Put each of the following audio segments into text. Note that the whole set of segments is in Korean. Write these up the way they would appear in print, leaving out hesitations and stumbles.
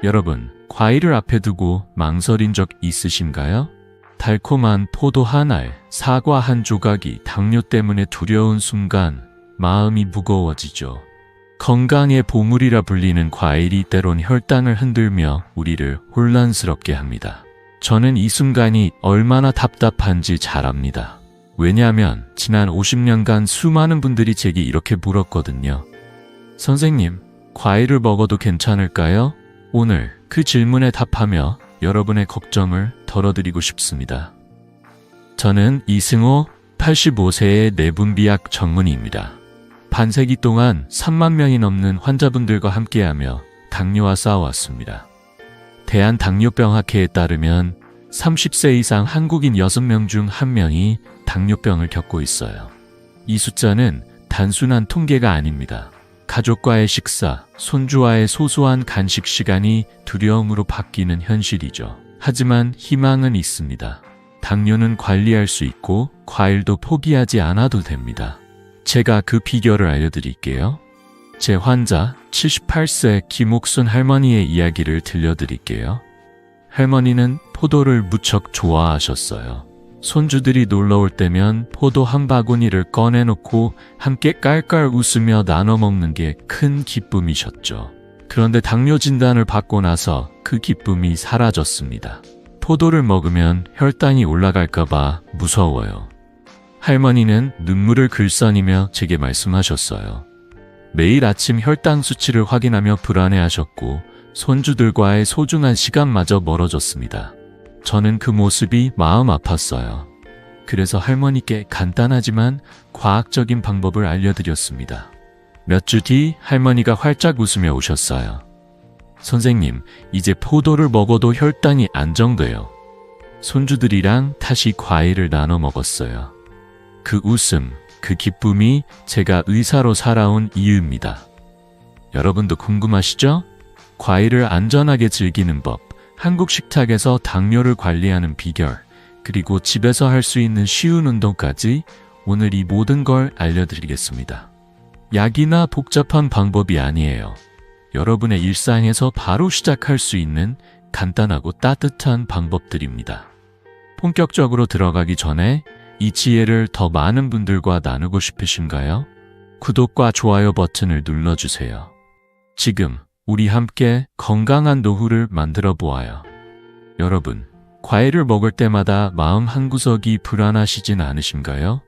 여러분, 과일을 앞에 두고 망설인 적 있으신가요? 달콤한 포도 한 알, 사과 한 조각이 당뇨 때문에 두려운 순간 마음이 무거워지죠. 건강의 보물이라 불리는 과일이 때론 혈당을 흔들며 우리를 혼란스럽게 합니다. 저는 이 순간이 얼마나 답답한지 잘 압니다. 왜냐하면 지난 50년간 수많은 분들이 제게 이렇게 물었거든요. 선생님, 과일을 먹어도 괜찮을까요? 오늘 그 질문에 답하며 여러분의 걱정을 덜어드리고 싶습니다. 저는 이승호, 85세의 내분비학 전문의입니다. 반세기 동안 3만 명이 넘는 환자분들과 함께하며 당뇨와 싸워왔습니다. 대한당뇨병학회에 따르면 30세 이상 한국인 6명 중 1명이 당뇨병을 겪고 있어요. 이 숫자는 단순한 통계가 아닙니다. 가족과의 식사, 손주와의 소소한 간식 시간이 두려움으로 바뀌는 현실이죠. 하지만 희망은 있습니다. 당뇨는 관리할 수 있고 과일도 포기하지 않아도 됩니다. 제가 그 비결을 알려드릴게요. 제 환자 78세 김옥순 할머니의 이야기를 들려드릴게요. 할머니는 포도를 무척 좋아하셨어요. 손주들이 놀러올 때면 포도 한 바구니를 꺼내놓고 함께 깔깔 웃으며 나눠 먹는 게 큰 기쁨이셨죠. 그런데 당뇨 진단을 받고 나서 그 기쁨이 사라졌습니다. 포도를 먹으면 혈당이 올라갈까봐 무서워요. 할머니는 눈물을 글썽이며 제게 말씀하셨어요. 매일 아침 혈당 수치를 확인하며 불안해하셨고 손주들과의 소중한 시간마저 멀어졌습니다. 저는 그 모습이 마음 아팠어요. 그래서 할머니께 간단하지만 과학적인 방법을 알려드렸습니다. 몇 주 뒤 할머니가 활짝 웃으며 오셨어요. 선생님, 이제 포도를 먹어도 혈당이 안정돼요. 손주들이랑 다시 과일을 나눠 먹었어요. 그 웃음, 그 기쁨이 제가 의사로 살아온 이유입니다. 여러분도 궁금하시죠? 과일을 안전하게 즐기는 법, 한국 식탁에서 당뇨를 관리하는 비결, 그리고 집에서 할 수 있는 쉬운 운동까지 오늘 이 모든 걸 알려드리겠습니다. 약이나 복잡한 방법이 아니에요. 여러분의 일상에서 바로 시작할 수 있는 간단하고 따뜻한 방법들입니다. 본격적으로 들어가기 전에 이 지혜를 더 많은 분들과 나누고 싶으신가요? 구독과 좋아요 버튼을 눌러주세요. 지금 우리 함께 건강한 노후를 만들어 보아요. 여러분, 과일을 먹을 때마다 마음 한구석이 불안하시진 않으신가요?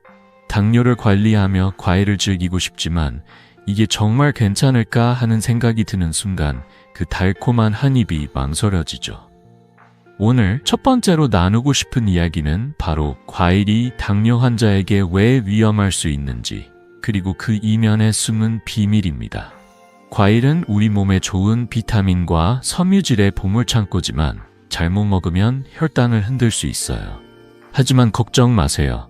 당뇨를 관리하며 과일을 즐기고 싶지만 이게 정말 괜찮을까 하는 생각이 드는 순간 그 달콤한 한 입이 망설여지죠. 오늘 첫 번째로 나누고 싶은 이야기는 바로 과일이 당뇨 환자에게 왜 위험할 수 있는지, 그리고 그 이면에 숨은 비밀입니다. 과일은 우리 몸에 좋은 비타민과 섬유질의 보물창고지만 잘못 먹으면 혈당을 흔들 수 있어요. 하지만 걱정 마세요.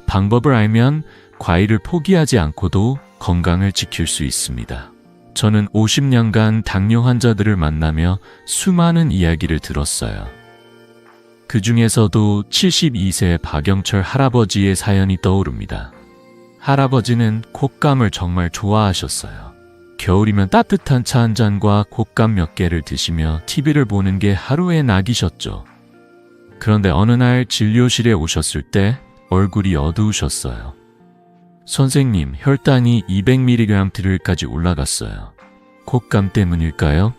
방법을 알면 과일을 포기하지 않고도 건강을 지킬 수 있습니다. 저는 50년간 당뇨 환자들을 만나며 수많은 이야기를 들었어요. 그 중에서도 72세 박영철 할아버지의 사연이 떠오릅니다. 할아버지는 곶감을 정말 좋아하셨어요. 겨울이면 따뜻한 차 한 잔과 곶감 몇 개를 드시며 TV를 보는 게 하루의 낙이셨죠. 그런데 어느 날 진료실에 오셨을 때 얼굴이 어두우셨어요. 선생님, 혈당이 200mg까지 올라갔어요. 곶감 때문일까요?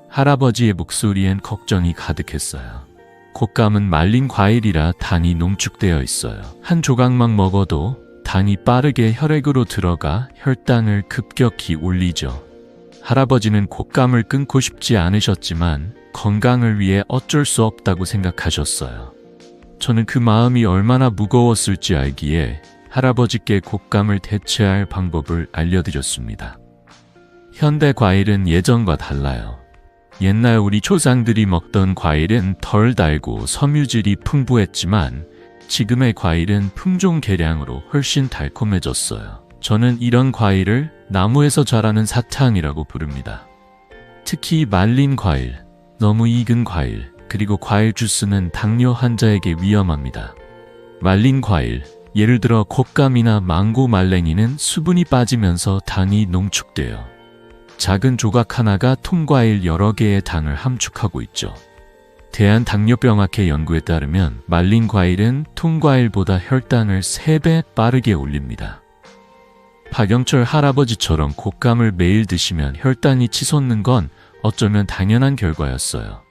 할아버지의 목소리엔 걱정이 가득했어요. 곶감은 말린 과일이라 당이 농축되어 있어요. 한 조각만 먹어도 당이 빠르게 혈액으로 들어가 혈당을 급격히 올리죠. 할아버지는 곶감을 끊고 싶지 않으셨지만 건강을 위해 어쩔 수 없다고 생각하셨어요. 저는 그 마음이 얼마나 무거웠을지 알기에 할아버지께 곶감을 대체할 방법을 알려드렸습니다. 현대 과일은 예전과 달라요. 옛날 우리 조상들이 먹던 과일은 덜 달고 섬유질이 풍부했지만 지금의 과일은 품종 개량으로 훨씬 달콤해졌어요. 저는 이런 과일을 나무에서 자라는 사탕이라고 부릅니다. 특히 말린 과일, 너무 익은 과일, 그리고 과일 주스는 당뇨 환자에게 위험합니다. 말린 과일, 예를 들어 곶감이나 망고 말랭이는 수분이 빠지면서 당이 농축돼요. 작은 조각 하나가 통과일 여러 개의 당을 함축하고 있죠. 대한당뇨병학회 연구에 따르면 말린 과일은 통과일보다 혈당을 3배 빠르게 올립니다. 박영철 할아버지처럼 곶감을 매일 드시면 혈당이 치솟는 건 어쩌면 당연한 결과였어요.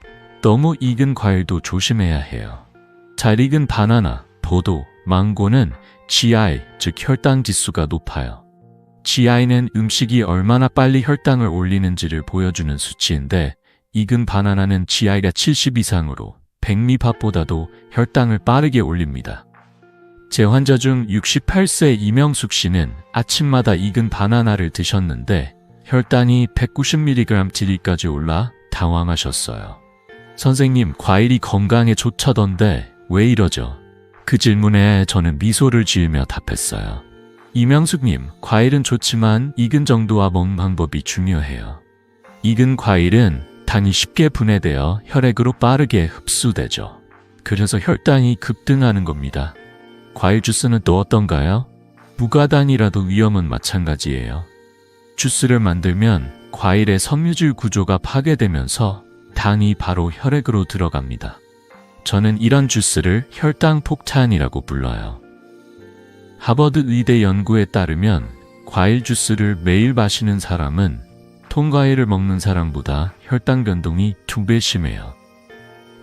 너무 익은 과일도 조심해야 해요. 잘 익은 바나나, 포도, 망고는 GI, 즉 혈당 지수가 높아요. GI는 음식이 얼마나 빨리 혈당을 올리는지를 보여주는 수치인데 익은 바나나는 GI가 70 이상으로 백미밥보다도 혈당을 빠르게 올립니다. 제 환자 중 68세 이명숙 씨는 아침마다 익은 바나나를 드셨는데 혈당이 190mg/d까지 올라 당황하셨어요. 선생님, 과일이 건강에 좋다던데 왜 이러죠? 그 질문에 저는 미소를 지으며 답했어요. 이명숙님, 과일은 좋지만 익은 정도와 먹는 방법이 중요해요. 익은 과일은 당이 쉽게 분해되어 혈액으로 빠르게 흡수되죠. 그래서 혈당이 급등하는 겁니다. 과일 주스는 또 어떤가요? 무가당이라도 위험은 마찬가지예요. 주스를 만들면 과일의 섬유질 구조가 파괴되면서 당이 바로 혈액으로 들어갑니다. 저는 이런 주스를 혈당 폭탄이라고 불러요. 하버드 의대 연구에 따르면 과일 주스를 매일 마시는 사람은 통과일을 먹는 사람보다 혈당 변동이 2배 심해요.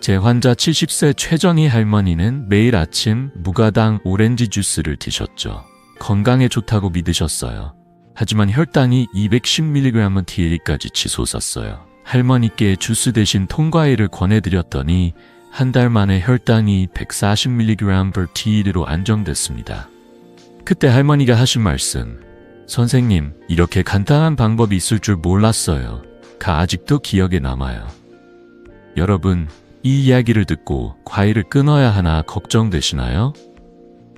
제 환자 70세 최정희 할머니는 매일 아침 무가당 오렌지 주스를 드셨죠. 건강에 좋다고 믿으셨어요. 하지만 혈당이 210mg/dl까지 치솟았어요. 할머니께 주스 대신 통과일을 권해드렸더니 한 달 만에 혈당이 140mg/dl로 안정됐습니다. 그때 할머니가 하신 말씀, 선생님, 이렇게 간단한 방법이 있을 줄 몰랐어요. 아직도 기억에 남아요. 여러분, 이 이야기를 듣고 과일을 끊어야 하나 걱정되시나요?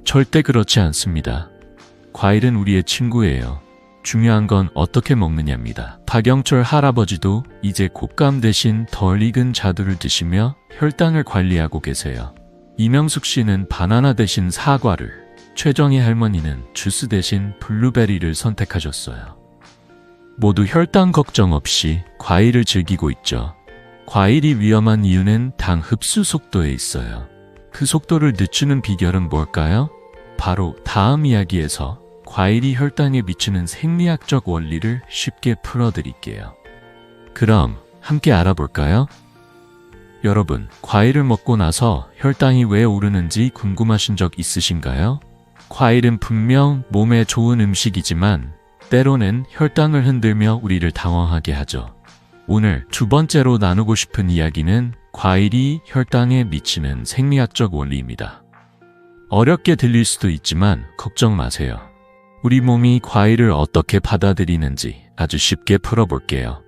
절대 그렇지 않습니다. 과일은 우리의 친구예요. 중요한 건 어떻게 먹느냐입니다. 박영철 할아버지도 이제 곶감 대신 덜 익은 자두를 드시며 혈당을 관리하고 계세요. 이명숙 씨는 바나나 대신 사과를, 최정희 할머니는 주스 대신 블루베리를 선택하셨어요. 모두 혈당 걱정 없이 과일을 즐기고 있죠. 과일이 위험한 이유는 당 흡수 속도에 있어요. 그 속도를 늦추는 비결은 뭘까요? 바로 다음 이야기에서 과일이 혈당에 미치는 생리학적 원리를 쉽게 풀어드릴게요. 그럼 함께 알아볼까요? 여러분, 과일을 먹고 나서 혈당이 왜 오르는지 궁금하신 적 있으신가요? 과일은 분명 몸에 좋은 음식이지만 때로는 혈당을 흔들며 우리를 당황하게 하죠. 오늘 두 번째로 나누고 싶은 이야기는 과일이 혈당에 미치는 생리학적 원리입니다. 어렵게 들릴 수도 있지만 걱정 마세요. 우리 몸이 과일을 어떻게 받아들이는지 아주 쉽게 풀어볼게요.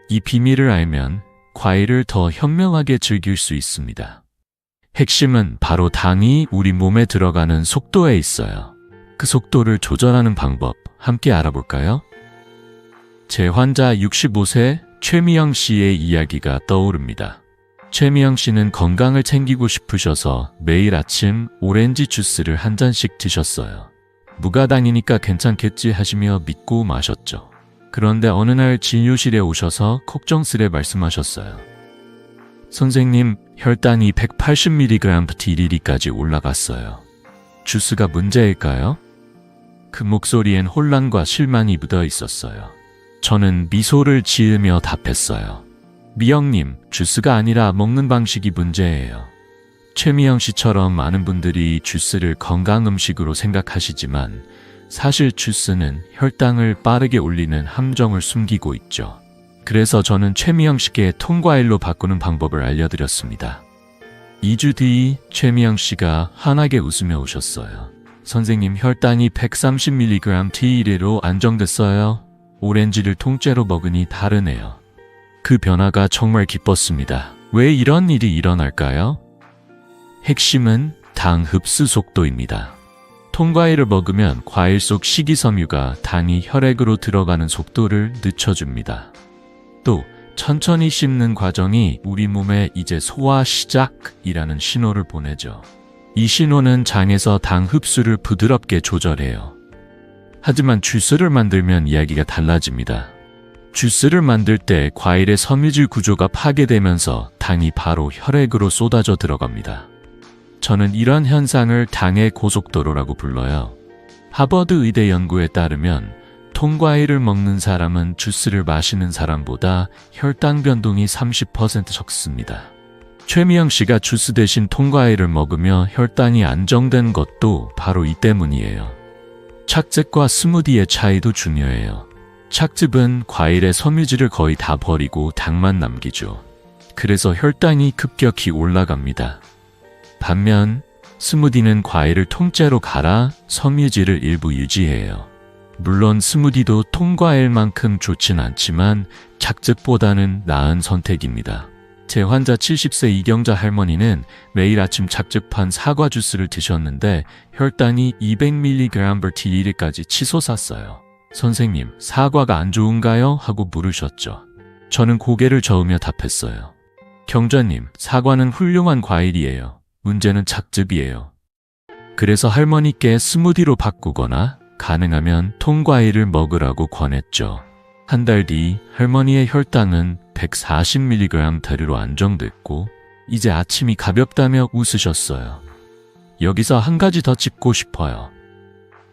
이 비밀을 알면 과일을 더 현명하게 즐길 수 있습니다. 핵심은 바로 당이 우리 몸에 들어가는 속도에 있어요. 그 속도를 조절하는 방법 함께 알아볼까요? 제 환자 65세 최미영 씨의 이야기가 떠오릅니다. 최미영 씨는 건강을 챙기고 싶으셔서 매일 아침 오렌지 주스를 한 잔씩 드셨어요. 무가당이니까 괜찮겠지 하시며 믿고 마셨죠. 그런데 어느 날 진료실에 오셔서 걱정스레 말씀하셨어요. 선생님, 혈당이 180mg/dl까지 올라갔어요. 주스가 문제일까요? 그 목소리엔 혼란과 실망이 묻어 있었어요. 저는 미소를 지으며 답했어요. 미영님, 주스가 아니라 먹는 방식이 문제예요. 최미영 씨처럼 많은 분들이 주스를 건강 음식으로 생각하시지만 사실 주스는 혈당을 빠르게 올리는 함정을 숨기고 있죠. 그래서 저는 최미영 씨께 통과일로 바꾸는 방법을 알려드렸습니다. 2주 뒤 최미영 씨가 환하게 웃으며 오셨어요. 선생님, 혈당이 130mg/dl로 안정됐어요. 오렌지를 통째로 먹으니 다르네요. 그 변화가 정말 기뻤습니다. 왜 이런 일이 일어날까요? 핵심은 당 흡수 속도입니다. 통과일을 먹으면 과일 속 식이섬유가 당이 혈액으로 들어가는 속도를 늦춰줍니다. 또 천천히 씹는 과정이 우리 몸에 이제 소화 시작이라는 신호를 보내죠. 이 신호는 장에서 당 흡수를 부드럽게 조절해요. 하지만 주스를 만들면 이야기가 달라집니다. 주스를 만들 때 과일의 섬유질 구조가 파괴되면서 당이 바로 혈액으로 쏟아져 들어갑니다. 저는 이런 현상을 당의 고속도로라고 불러요. 하버드 의대 연구에 따르면 통과일을 먹는 사람은 주스를 마시는 사람보다 혈당 변동이 30% 적습니다. 최미영 씨가 주스 대신 통과일을 먹으며 혈당이 안정된 것도 바로 이 때문이에요. 착즙과 스무디의 차이도 중요해요. 착즙은 과일의 섬유질을 거의 다 버리고 당만 남기죠. 그래서 혈당이 급격히 올라갑니다. 반면 스무디는 과일을 통째로 갈아 섬유질을 일부 유지해요. 물론 스무디도 통과일만큼 좋진 않지만 착즙보다는 나은 선택입니다. 제 환자 70세 이경자 할머니는 매일 아침 착즙한 사과 주스를 드셨는데 혈당이 200mg/ml까지 치솟았어요. 선생님, 사과가 안 좋은가요? 하고 물으셨죠. 저는 고개를 저으며 답했어요. 경자님, 사과는 훌륭한 과일이에요. 문제는 착즙이에요. 그래서 할머니께 스무디로 바꾸거나 가능하면 통과일을 먹으라고 권했죠. 한 달 뒤 할머니의 혈당은 140mg대로 안정됐고 이제 아침이 가볍다며 웃으셨어요. 여기서 한 가지 더 짚고 싶어요.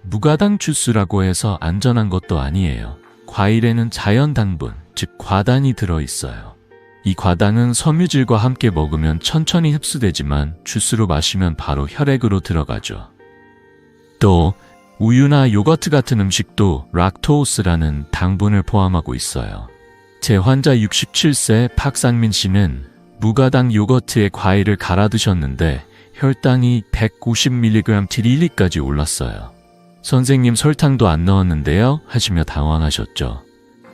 무가당 주스라고 해서 안전한 것도 아니에요. 과일에는 자연 당분, 즉 과당이 들어있어요. 이 과당은 섬유질과 함께 먹으면 천천히 흡수되지만 주스로 마시면 바로 혈액으로 들어가죠. 또 우유나 요거트 같은 음식도 락토스라는 당분을 포함하고 있어요. 제 환자 67세 박상민 씨는 무가당 요거트에 과일을 갈아 드셨는데 혈당이 150mg/ml까지 올랐어요. 선생님, 설탕도 안 넣었는데요? 하시며 당황하셨죠.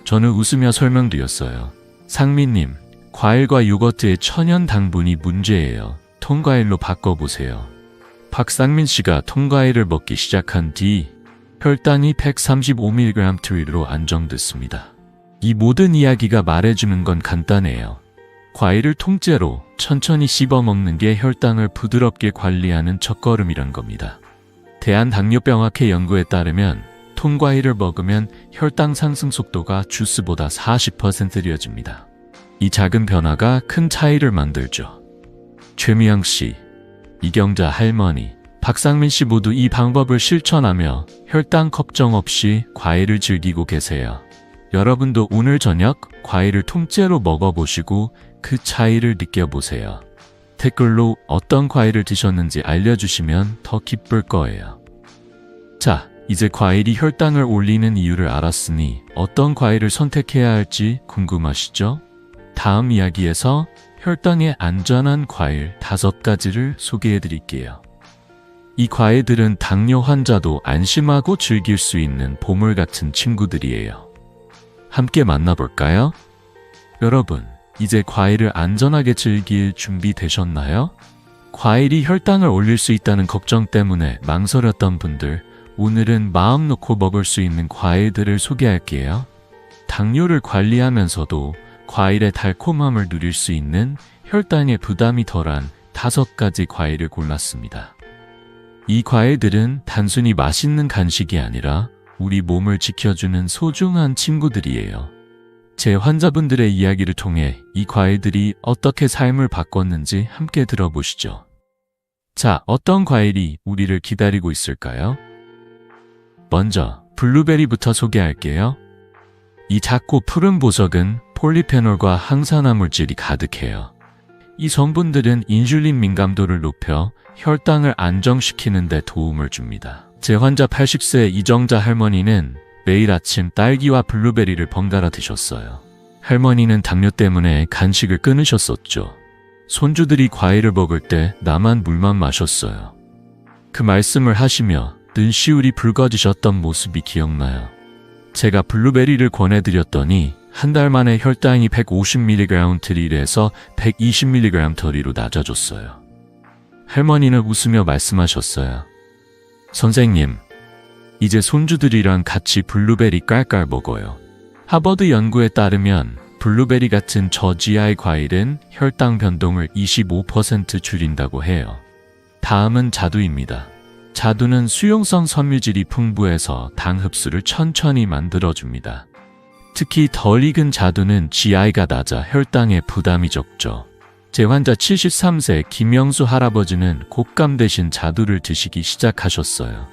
저는 웃으며 설명드렸어요. 상민님, 과일과 요거트의 천연 당분이 문제예요. 통과일로 바꿔보세요. 박상민 씨가 통과일을 먹기 시작한 뒤 혈당이 135mg/ml로 안정됐습니다. 이 모든 이야기가 말해주는 건 간단해요. 과일을 통째로 천천히 씹어 먹는 게 혈당을 부드럽게 관리하는 첫걸음이란 겁니다. 대한당뇨병학회 연구에 따르면 통과일을 먹으면 혈당 상승 속도가 주스보다 40% 느려집니다. 이 작은 변화가 큰 차이를 만들죠. 최미영 씨, 이경자 할머니, 박상민 씨 모두 이 방법을 실천하며 혈당 걱정 없이 과일을 즐기고 계세요. 여러분도 오늘 저녁 과일을 통째로 먹어보시고 그 차이를 느껴보세요. 댓글로 어떤 과일을 드셨는지 알려주시면 더 기쁠 거예요. 자, 이제 과일이 혈당을 올리는 이유를 알았으니 어떤 과일을 선택해야 할지 궁금하시죠? 다음 이야기에서 혈당에 안전한 과일 5가지를 소개해 드릴게요. 이 과일들은 당뇨 환자도 안심하고 즐길 수 있는 보물 같은 친구들이에요. 함께 만나볼까요? 여러분, 이제 과일을 안전하게 즐길 준비 되셨나요? 과일이 혈당을 올릴 수 있다는 걱정 때문에 망설였던 분들, 오늘은 마음 놓고 먹을 수 있는 과일들을 소개할게요. 당뇨를 관리하면서도 과일의 달콤함을 누릴 수 있는 혈당의 부담이 덜한 5가지 과일을 골랐습니다. 이 과일들은 단순히 맛있는 간식이 아니라 우리 몸을 지켜주는 소중한 친구들이에요. 제 환자분들의 이야기를 통해 이 과일들이 어떻게 삶을 바꿨는지 함께 들어보시죠. 자, 어떤 과일이 우리를 기다리고 있을까요? 먼저 블루베리부터 소개할게요. 이 작고 푸른 보석은 폴리페놀과 항산화 물질이 가득해요. 이 성분들은 인슐린 민감도를 높여 혈당을 안정시키는 데 도움을 줍니다. 제 환자 80세 이정자 할머니는 매일 아침 딸기와 블루베리를 번갈아 드셨어요. 할머니는 당뇨 때문에 간식을 끊으셨었죠. 손주들이 과일을 먹을 때 나만 물만 마셨어요. 그 말씀을 하시며 눈시울이 붉어지셨던 모습이 기억나요. 제가 블루베리를 권해드렸더니 한 달 만에 혈당이 150mg/ml에서 120mg/ml로 낮아졌어요. 할머니는 웃으며 말씀하셨어요. 선생님, 이제 손주들이랑 같이 블루베리 깔깔 먹어요. 하버드 연구에 따르면 블루베리 같은 저GI 과일은 혈당 변동을 25% 줄인다고 해요. 다음은 자두입니다. 자두는 수용성 섬유질이 풍부해서 당 흡수를 천천히 만들어줍니다. 특히 덜 익은 자두는 GI가 낮아 혈당에 부담이 적죠. 제 환자 73세 김영수 할아버지는 곶감 대신 자두를 드시기 시작하셨어요.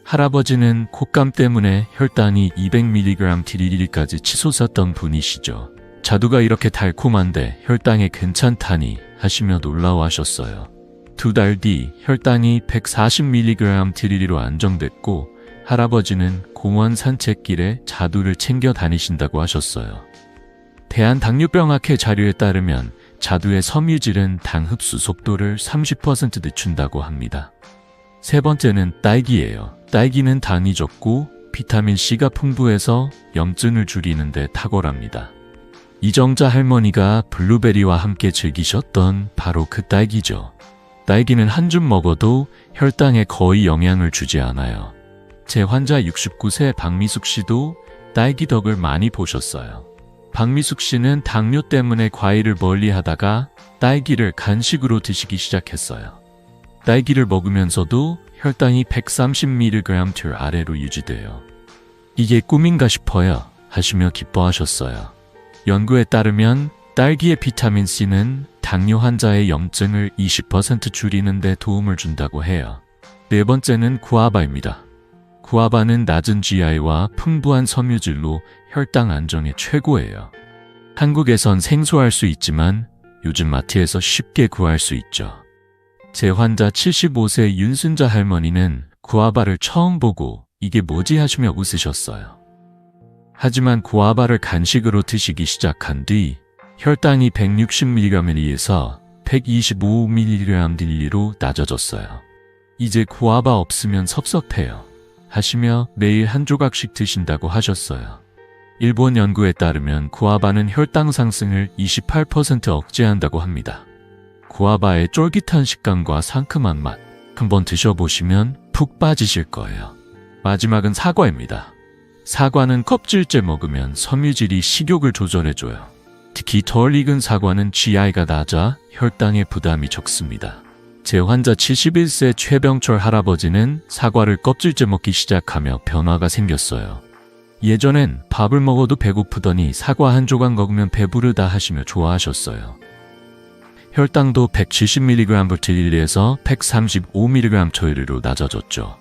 할아버지는 곶감 때문에 혈당이 200mg/dl까지 치솟았던 분이시죠. 자두가 이렇게 달콤한데 혈당에 괜찮다니 하시며 놀라워하셨어요. 2달 뒤 혈당이 140mg/dl로 안정됐고 할아버지는 공원 산책길에 자두를 챙겨 다니신다고 하셨어요. 대한당뇨병학회 자료에 따르면 자두의 섬유질은 당 흡수 속도를 30% 늦춘다고 합니다. 세 번째는 딸기예요. 딸기는 당이 적고 비타민C가 풍부해서 염증을 줄이는 데 탁월합니다. 이정자 할머니가 블루베리와 함께 즐기셨던 바로 그 딸기죠. 딸기는 한 줌 먹어도 혈당에 거의 영향을 주지 않아요. 제 환자 69세 박미숙 씨도 딸기 덕을 많이 보셨어요. 박미숙 씨는 당뇨 때문에 과일을 멀리 하다가 딸기를 간식으로 드시기 시작했어요. 딸기를 먹으면서도 혈당이 130mg 아래로 유지돼요. 이게 꿈인가 싶어요 하시며 기뻐하셨어요. 연구에 따르면 딸기의 비타민C는 당뇨 환자의 염증을 20% 줄이는 데 도움을 준다고 해요. 네 번째는 구아바입니다. 구아바는 낮은 GI와 풍부한 섬유질로 혈당 안정에 최고예요. 한국에선 생소할 수 있지만 요즘 마트에서 쉽게 구할 수 있죠. 제 환자 75세 윤순자 할머니는 구아바를 처음 보고 이게 뭐지 하시며 웃으셨어요. 하지만 구아바를 간식으로 드시기 시작한 뒤 혈당이 160mg에서 125mg/dl로 낮아졌어요. 이제 구아바 없으면 섭섭해요 하시며 매일 한 조각씩 드신다고 하셨어요. 일본 연구에 따르면 구아바는 혈당 상승을 28% 억제한다고 합니다. 구아바의 쫄깃한 식감과 상큼한 맛, 한번 드셔보시면 푹 빠지실 거예요. 마지막은 사과입니다. 사과는 껍질째 먹으면 섬유질이 식욕을 조절해줘요. 특히 덜 익은 사과는 GI가 낮아 혈당에 부담이 적습니다. 제 환자 71세 최병철 할아버지는 사과를 껍질째 먹기 시작하며 변화가 생겼어요. 예전엔 밥을 먹어도 배고프더니 사과 한 조각 먹으면 배부르다 하시며 좋아하셨어요. 혈당도 170mg/dl에서 135mg/dl로 낮아졌죠.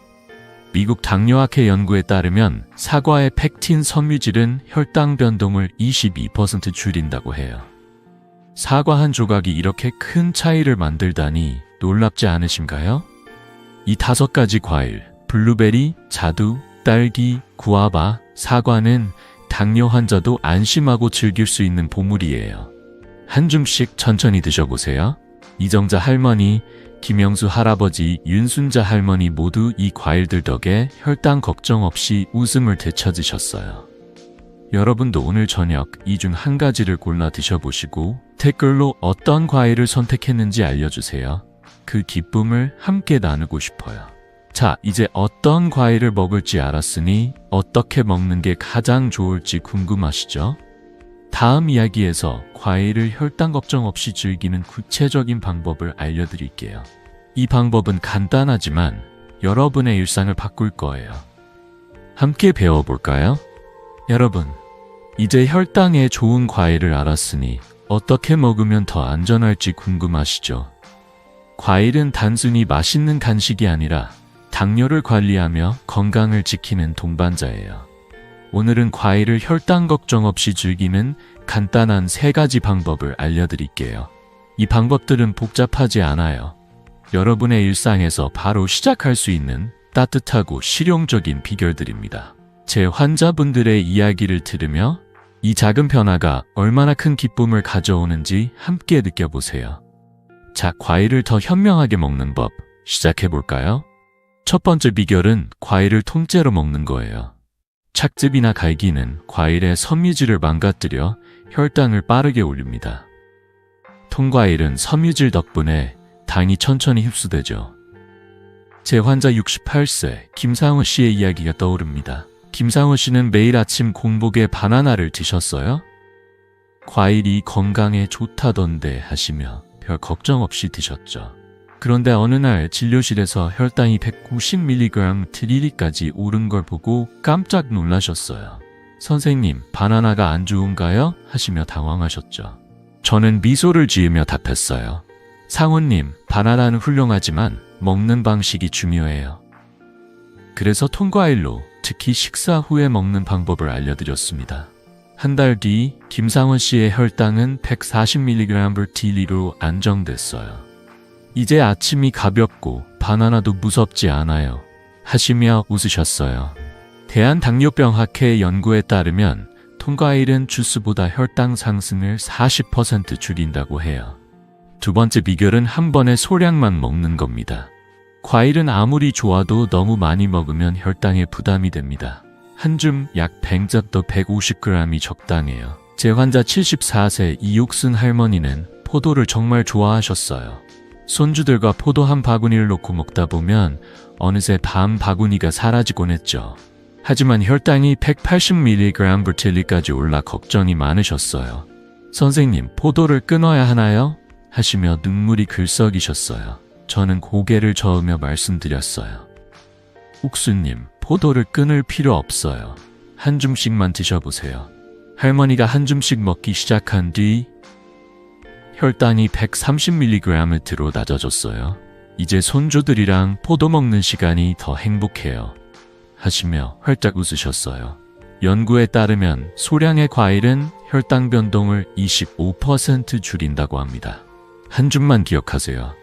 미국 당뇨학회 연구에 따르면 사과의 펙틴 섬유질은 혈당 변동을 22% 줄인다고 해요. 사과 한 조각이 이렇게 큰 차이를 만들다니 놀랍지 않으신가요? 이 5가지 과일, 블루베리, 자두, 딸기, 구아바, 사과는 당뇨 환자도 안심하고 즐길 수 있는 보물이에요. 한 줌씩 천천히 드셔보세요. 이정자 할머니, 김영수 할아버지, 윤순자 할머니 모두 이 과일들 덕에 혈당 걱정 없이 웃음을 되찾으셨어요. 여러분도 오늘 저녁 이 중 한 가지를 골라 드셔보시고 댓글로 어떤 과일을 선택했는지 알려주세요. 그 기쁨을 함께 나누고 싶어요. 자, 이제 어떤 과일을 먹을지 알았으니 어떻게 먹는 게 가장 좋을지 궁금하시죠? 다음 이야기에서 과일을 혈당 걱정 없이 즐기는 구체적인 방법을 알려드릴게요. 이 방법은 간단하지만 여러분의 일상을 바꿀 거예요. 함께 배워볼까요? 여러분, 이제 혈당에 좋은 과일을 알았으니 어떻게 먹으면 더 안전할지 궁금하시죠? 과일은 단순히 맛있는 간식이 아니라 당뇨를 관리하며 건강을 지키는 동반자예요. 오늘은 과일을 혈당 걱정 없이 즐기는 간단한 3가지 방법을 알려드릴게요. 이 방법들은 복잡하지 않아요. 여러분의 일상에서 바로 시작할 수 있는 따뜻하고 실용적인 비결들입니다. 제 환자분들의 이야기를 들으며 이 작은 변화가 얼마나 큰 기쁨을 가져오는지 함께 느껴보세요. 자, 과일을 더 현명하게 먹는 법 시작해볼까요? 첫 번째 비결은 과일을 통째로 먹는 거예요. 착즙이나 갈기는 과일의 섬유질을 망가뜨려 혈당을 빠르게 올립니다. 통과일은 섬유질 덕분에 당이 천천히 흡수되죠. 제 환자 68세 김상호 씨의 이야기가 떠오릅니다. 김상호 씨는 매일 아침 공복에 바나나를 드셨어요? 과일이 건강에 좋다던데 하시며 별 걱정 없이 드셨죠. 그런데 어느 날 진료실에서 혈당이 190mg/dl까지 오른 걸 보고 깜짝 놀라셨어요. 선생님, 바나나가 안 좋은가요? 하시며 당황하셨죠. 저는 미소를 지으며 답했어요. 상우님, 바나나는 훌륭하지만 먹는 방식이 중요해요. 그래서 통과일로, 특히 식사 후에 먹는 방법을 알려드렸습니다. 한 달 뒤 김상원 씨의 혈당은 140mg/dl로 안정됐어요. 이제 아침이 가볍고 바나나도 무섭지 않아요. 하시며 웃으셨어요. 대한당뇨병학회 연구에 따르면 통과일은 주스보다 혈당 상승을 40% 줄인다고 해요. 두 번째 비결은 한 번에 소량만 먹는 겁니다. 과일은 아무리 좋아도 너무 많이 먹으면 혈당에 부담이 됩니다. 한 줌 약 100잡도 150g이 적당해요. 제 환자 74세 이옥순 할머니는 포도를 정말 좋아하셨어요. 손주들과 포도 한 바구니를 놓고 먹다 보면 어느새 반 바구니가 사라지곤 했죠. 하지만 혈당이 180mg/dl까지 올라 걱정이 많으셨어요. 선생님, 포도를 끊어야 하나요? 하시며 눈물이 글썩이셨어요. 저는 고개를 저으며 말씀드렸어요. 옥수님, 포도를 끊을 필요 없어요. 한 줌씩만 드셔보세요. 할머니가 한 줌씩 먹기 시작한 뒤 혈당이 130mg으로 낮아졌어요. 이제 손주들이랑 포도 먹는 시간이 더 행복해요. 하시며 활짝 웃으셨어요. 연구에 따르면 소량의 과일은 혈당 변동을 25% 줄인다고 합니다. 한 줌만 기억하세요.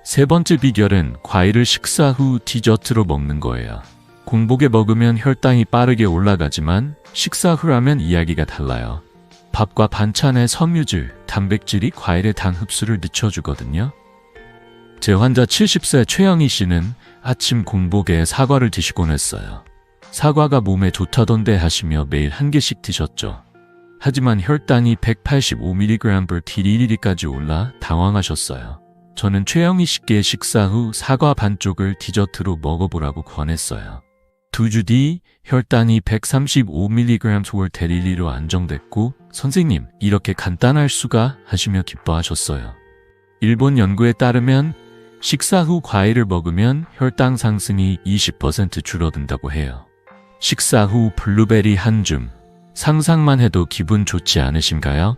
세 번째 비결은 과일을 식사 후 디저트로 먹는 거예요. 공복에 먹으면 혈당이 빠르게 올라가지만 식사 후라면 이야기가 달라요. 밥과 반찬의 섬유질, 단백질이 과일의 당 흡수를 늦춰주거든요. 제 환자 70세 최영희 씨는 아침 공복에 사과를 드시곤 했어요. 사과가 몸에 좋다던데 하시며 매일 한 개씩 드셨죠. 하지만 혈당이 185mg/dl까지 올라 당황하셨어요. 저는 최영희 씨께 식사 후 사과 반쪽을 디저트로 먹어보라고 권했어요. 2주 뒤 혈당이 135mg/dl로 안정됐고 선생님, 이렇게 간단할 수가 하시며 기뻐하셨어요. 일본 연구에 따르면 식사 후 과일을 먹으면 혈당 상승이 20% 줄어든다고 해요. 식사 후 블루베리 한 줌, 상상만 해도 기분 좋지 않으신가요?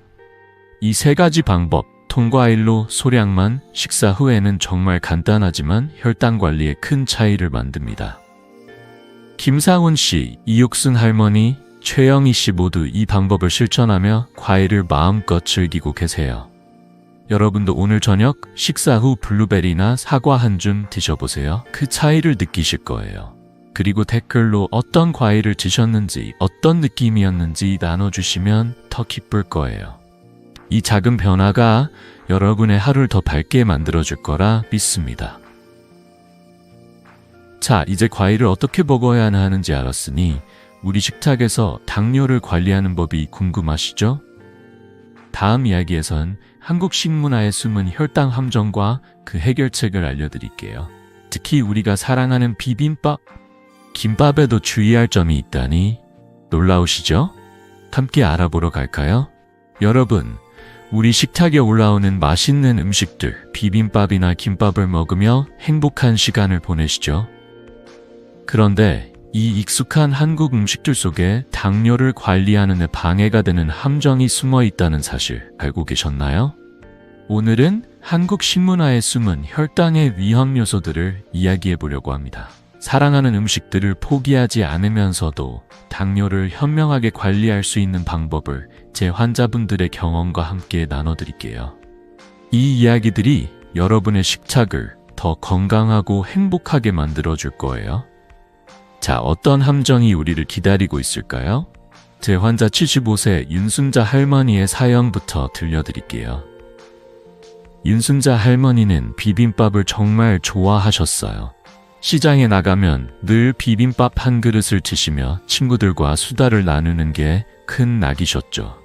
이 세 가지 방법, 통과일로 소량만, 식사 후에는 정말 간단하지만 혈당 관리에 큰 차이를 만듭니다. 김상훈 씨, 이옥순 할머니, 최영희 씨 모두 이 방법을 실천하며 과일을 마음껏 즐기고 계세요. 여러분도 오늘 저녁 식사 후 블루베리나 사과 한 줌 드셔보세요. 그 차이를 느끼실 거예요. 그리고 댓글로 어떤 과일을 드셨는지, 어떤 느낌이었는지 나눠주시면 더 기쁠 거예요. 이 작은 변화가 여러분의 하루를 더 밝게 만들어줄 거라 믿습니다. 자, 이제 과일을 어떻게 먹어야 하는지 알았으니 우리 식탁에서 당뇨를 관리하는 법이 궁금하시죠? 다음 이야기에선 한국 식문화의 숨은 혈당 함정과 그 해결책을 알려드릴게요. 특히 우리가 사랑하는 비빔밥, 김밥에도 주의할 점이 있다니 놀라우시죠? 함께 알아보러 갈까요? 여러분, 우리 식탁에 올라오는 맛있는 음식들, 비빔밥이나 김밥을 먹으며 행복한 시간을 보내시죠? 그런데 이 익숙한 한국 음식들 속에 당뇨를 관리하는 데 방해가 되는 함정이 숨어 있다는 사실 알고 계셨나요? 오늘은 한국 식문화에 숨은 혈당의 위험 요소들을 이야기해 보려고 합니다. 사랑하는 음식들을 포기하지 않으면서도 당뇨를 현명하게 관리할 수 있는 방법을 제 환자분들의 경험과 함께 나눠드릴게요. 이 이야기들이 여러분의 식탁을 더 건강하고 행복하게 만들어줄 거예요. 자, 어떤 함정이 우리를 기다리고 있을까요? 제 환자 75세 윤순자 할머니의 사연부터 들려드릴게요. 윤순자 할머니는 비빔밥을 정말 좋아하셨어요. 시장에 나가면 늘 비빔밥 한 그릇을 드시며 친구들과 수다를 나누는 게 큰 낙이셨죠.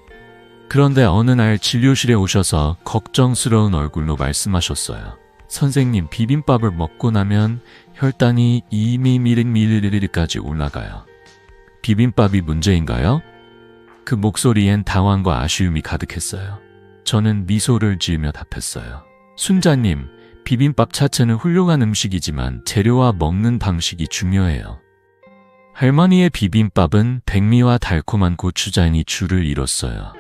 그런데 어느 날 진료실에 오셔서 걱정스러운 얼굴로 말씀하셨어요. 선생님, 비빔밥을 먹고 나면 혈당이 2mg/dl까지 올라가요. 비빔밥이 문제인가요? 그 목소리엔 당황과 아쉬움이 가득했어요. 저는 미소를 지으며 답했어요. 순자님, 비빔밥 자체는 훌륭한 음식이지만 재료와 먹는 방식이 중요해요. 할머니의 비빔밥은 백미와 달콤한 고추장이 줄을 이뤘어요.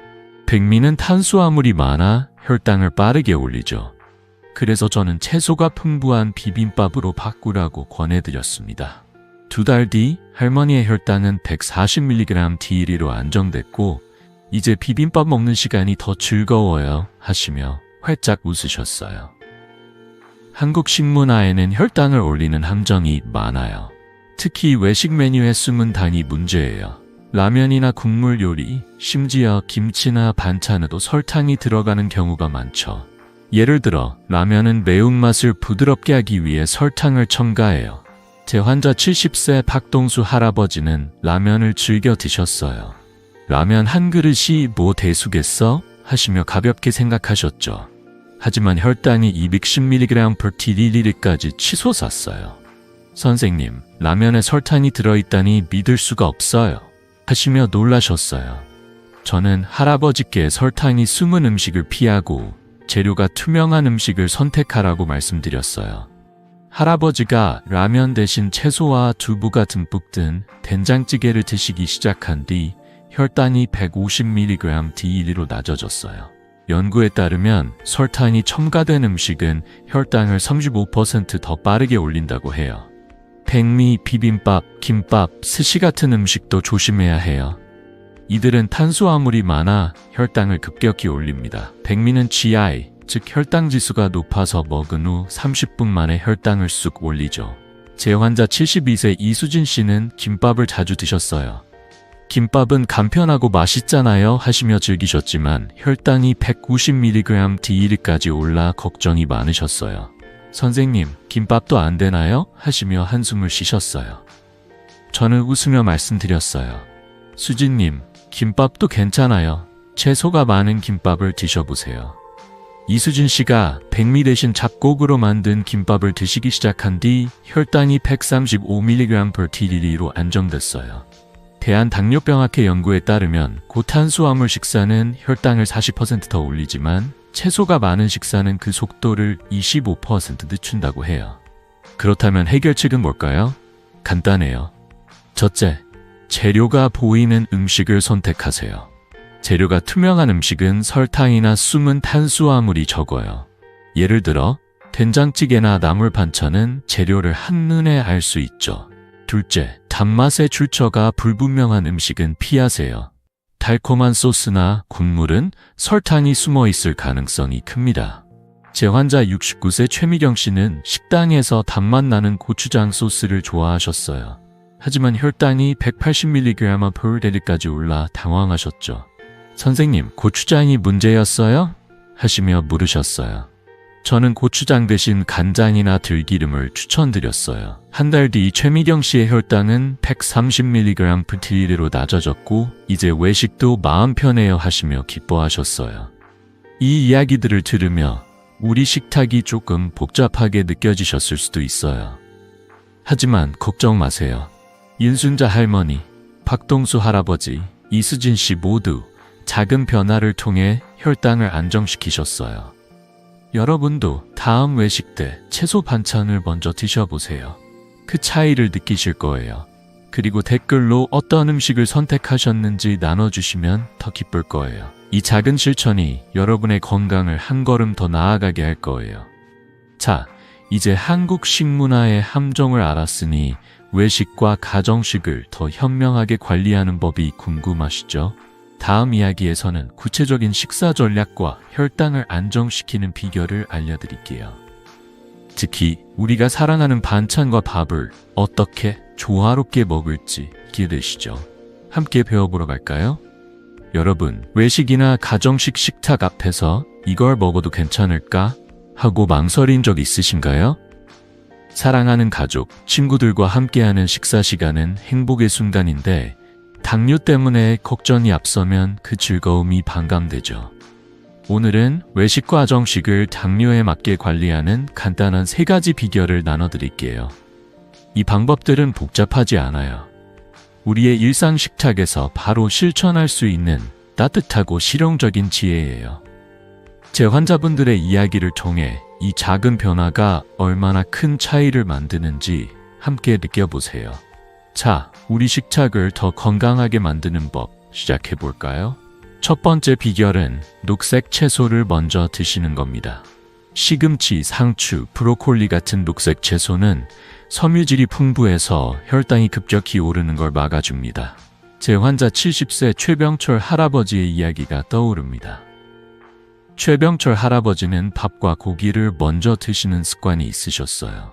백미는 탄수화물이 많아 혈당을 빠르게 올리죠. 그래서 저는 채소가 풍부한 비빔밥으로 바꾸라고 권해드렸습니다. 2달 뒤 할머니의 혈당은 140mg D1로 안정됐고 이제 비빔밥 먹는 시간이 더 즐거워요 하시며 활짝 웃으셨어요. 한국 식문화에는 혈당을 올리는 함정이 많아요. 특히 외식 메뉴의 숨은 당이 문제예요. 라면이나 국물 요리, 심지어 김치나 반찬에도 설탕이 들어가는 경우가 많죠. 예를 들어 라면은 매운맛을 부드럽게 하기 위해 설탕을 첨가해요. 제 환자 70세 박동수 할아버지는 라면을 즐겨 드셨어요. 라면 한 그릇이 뭐 대수겠어? 하시며 가볍게 생각하셨죠. 하지만 혈당이 210mg/dl까지 치솟았어요. 선생님, 라면에 설탕이 들어있다니 믿을 수가 없어요. 하시며 놀라셨어요. 저는 할아버지께 설탕이 숨은 음식을 피하고 재료가 투명한 음식을 선택하라고 말씀드렸어요. 할아버지가 라면 대신 채소와 두부가 듬뿍 든 된장찌개를 드시기 시작한 뒤 혈당이 150mg/dl로 낮아졌어요. 연구에 따르면 설탕이 첨가된 음식은 혈당을 35% 더 빠르게 올린다고 해요. 백미, 비빔밥, 김밥, 스시 같은 음식도 조심해야 해요. 이들은 탄수화물이 많아 혈당을 급격히 올립니다. 백미는 GI, 즉 혈당 지수가 높아서 먹은 후 30분 만에 혈당을 쑥 올리죠. 제 환자 72세 이수진 씨는 김밥을 자주 드셨어요. 김밥은 간편하고 맛있잖아요 하시며 즐기셨지만 혈당이 190mg/dl까지 올라 걱정이 많으셨어요. 선생님, 김밥도 안 되나요? 하시며 한숨을 쉬셨어요. 저는 웃으며 말씀드렸어요. 수진님, 김밥도 괜찮아요. 채소가 많은 김밥을 드셔보세요. 이수진 씨가 백미 대신 잡곡으로 만든 김밥을 드시기 시작한 뒤 혈당이 135mg/dl로 안정됐어요. 대한당뇨병학회 연구에 따르면 고탄수화물 식사는 혈당을 40% 더 올리지만 채소가 많은 식사는 그 속도를 25% 늦춘다고 해요. 그렇다면 해결책은 뭘까요? 간단해요. 첫째, 재료가 보이는 음식을 선택하세요. 재료가 투명한 음식은 설탕이나 숨은 탄수화물이 적어요. 예를 들어 된장찌개나 나물 반찬은 재료를 한눈에 알 수 있죠. 둘째, 단맛의 출처가 불분명한 음식은 피하세요. 달콤한 소스나 국물은 설탕이 숨어 있을 가능성이 큽니다. 제 환자 69세 최미경 씨는 식당에서 단맛 나는 고추장 소스를 좋아하셨어요. 하지만 혈당이 180mg/dl까지 올라 당황하셨죠. 선생님, 고추장이 문제였어요? 하시며 물으셨어요. 저는 고추장 대신 간장이나 들기름을 추천드렸어요. 한 달 뒤 최미경 씨의 혈당은 130mg/dl로 낮아졌고 이제 외식도 마음 편해요 하시며 기뻐하셨어요. 이 이야기들을 들으며 우리 식탁이 조금 복잡하게 느껴지셨을 수도 있어요. 하지만 걱정 마세요. 윤순자 할머니, 박동수 할아버지, 이수진 씨 모두 작은 변화를 통해 혈당을 안정시키셨어요. 여러분도 다음 외식 때 채소 반찬을 먼저 드셔보세요. 그 차이를 느끼실 거예요. 그리고 댓글로 어떤 음식을 선택하셨는지 나눠주시면 더 기쁠 거예요. 이 작은 실천이 여러분의 건강을 한 걸음 더 나아가게 할 거예요. 자, 이제 한국 식문화의 함정을 알았으니 외식과 가정식을 더 현명하게 관리하는 법이 궁금하시죠? 다음 이야기에서는 구체적인 식사 전략과 혈당을 안정시키는 비결을 알려드릴게요. 특히 우리가 사랑하는 반찬과 밥을 어떻게 조화롭게 먹을지 기대되시죠? 함께 배워보러 갈까요? 여러분, 외식이나 가정식 식탁 앞에서 이걸 먹어도 괜찮을까? 하고 망설인 적 있으신가요? 사랑하는 가족, 친구들과 함께하는 식사 시간은 행복의 순간인데 당뇨 때문에 걱정이 앞서면 그 즐거움이 반감되죠. 오늘은 외식과 가정식을 당뇨에 맞게 관리하는 간단한 3가지 비결을 나눠드릴게요. 이 방법들은 복잡하지 않아요. 우리의 일상 식탁에서 바로 실천할 수 있는 따뜻하고 실용적인 지혜예요. 제 환자분들의 이야기를 통해 이 작은 변화가 얼마나 큰 차이를 만드는지 함께 느껴보세요. 자, 우리 식탁을 더 건강하게 만드는 법 시작해 볼까요? 첫 번째 비결은 녹색 채소를 먼저 드시는 겁니다. 시금치, 상추, 브로콜리 같은 녹색 채소는 섬유질이 풍부해서 혈당이 급격히 오르는 걸 막아줍니다. 제 환자 70세 최병철 할아버지의 이야기가 떠오릅니다. 최병철 할아버지는 밥과 고기를 먼저 드시는 습관이 있으셨어요.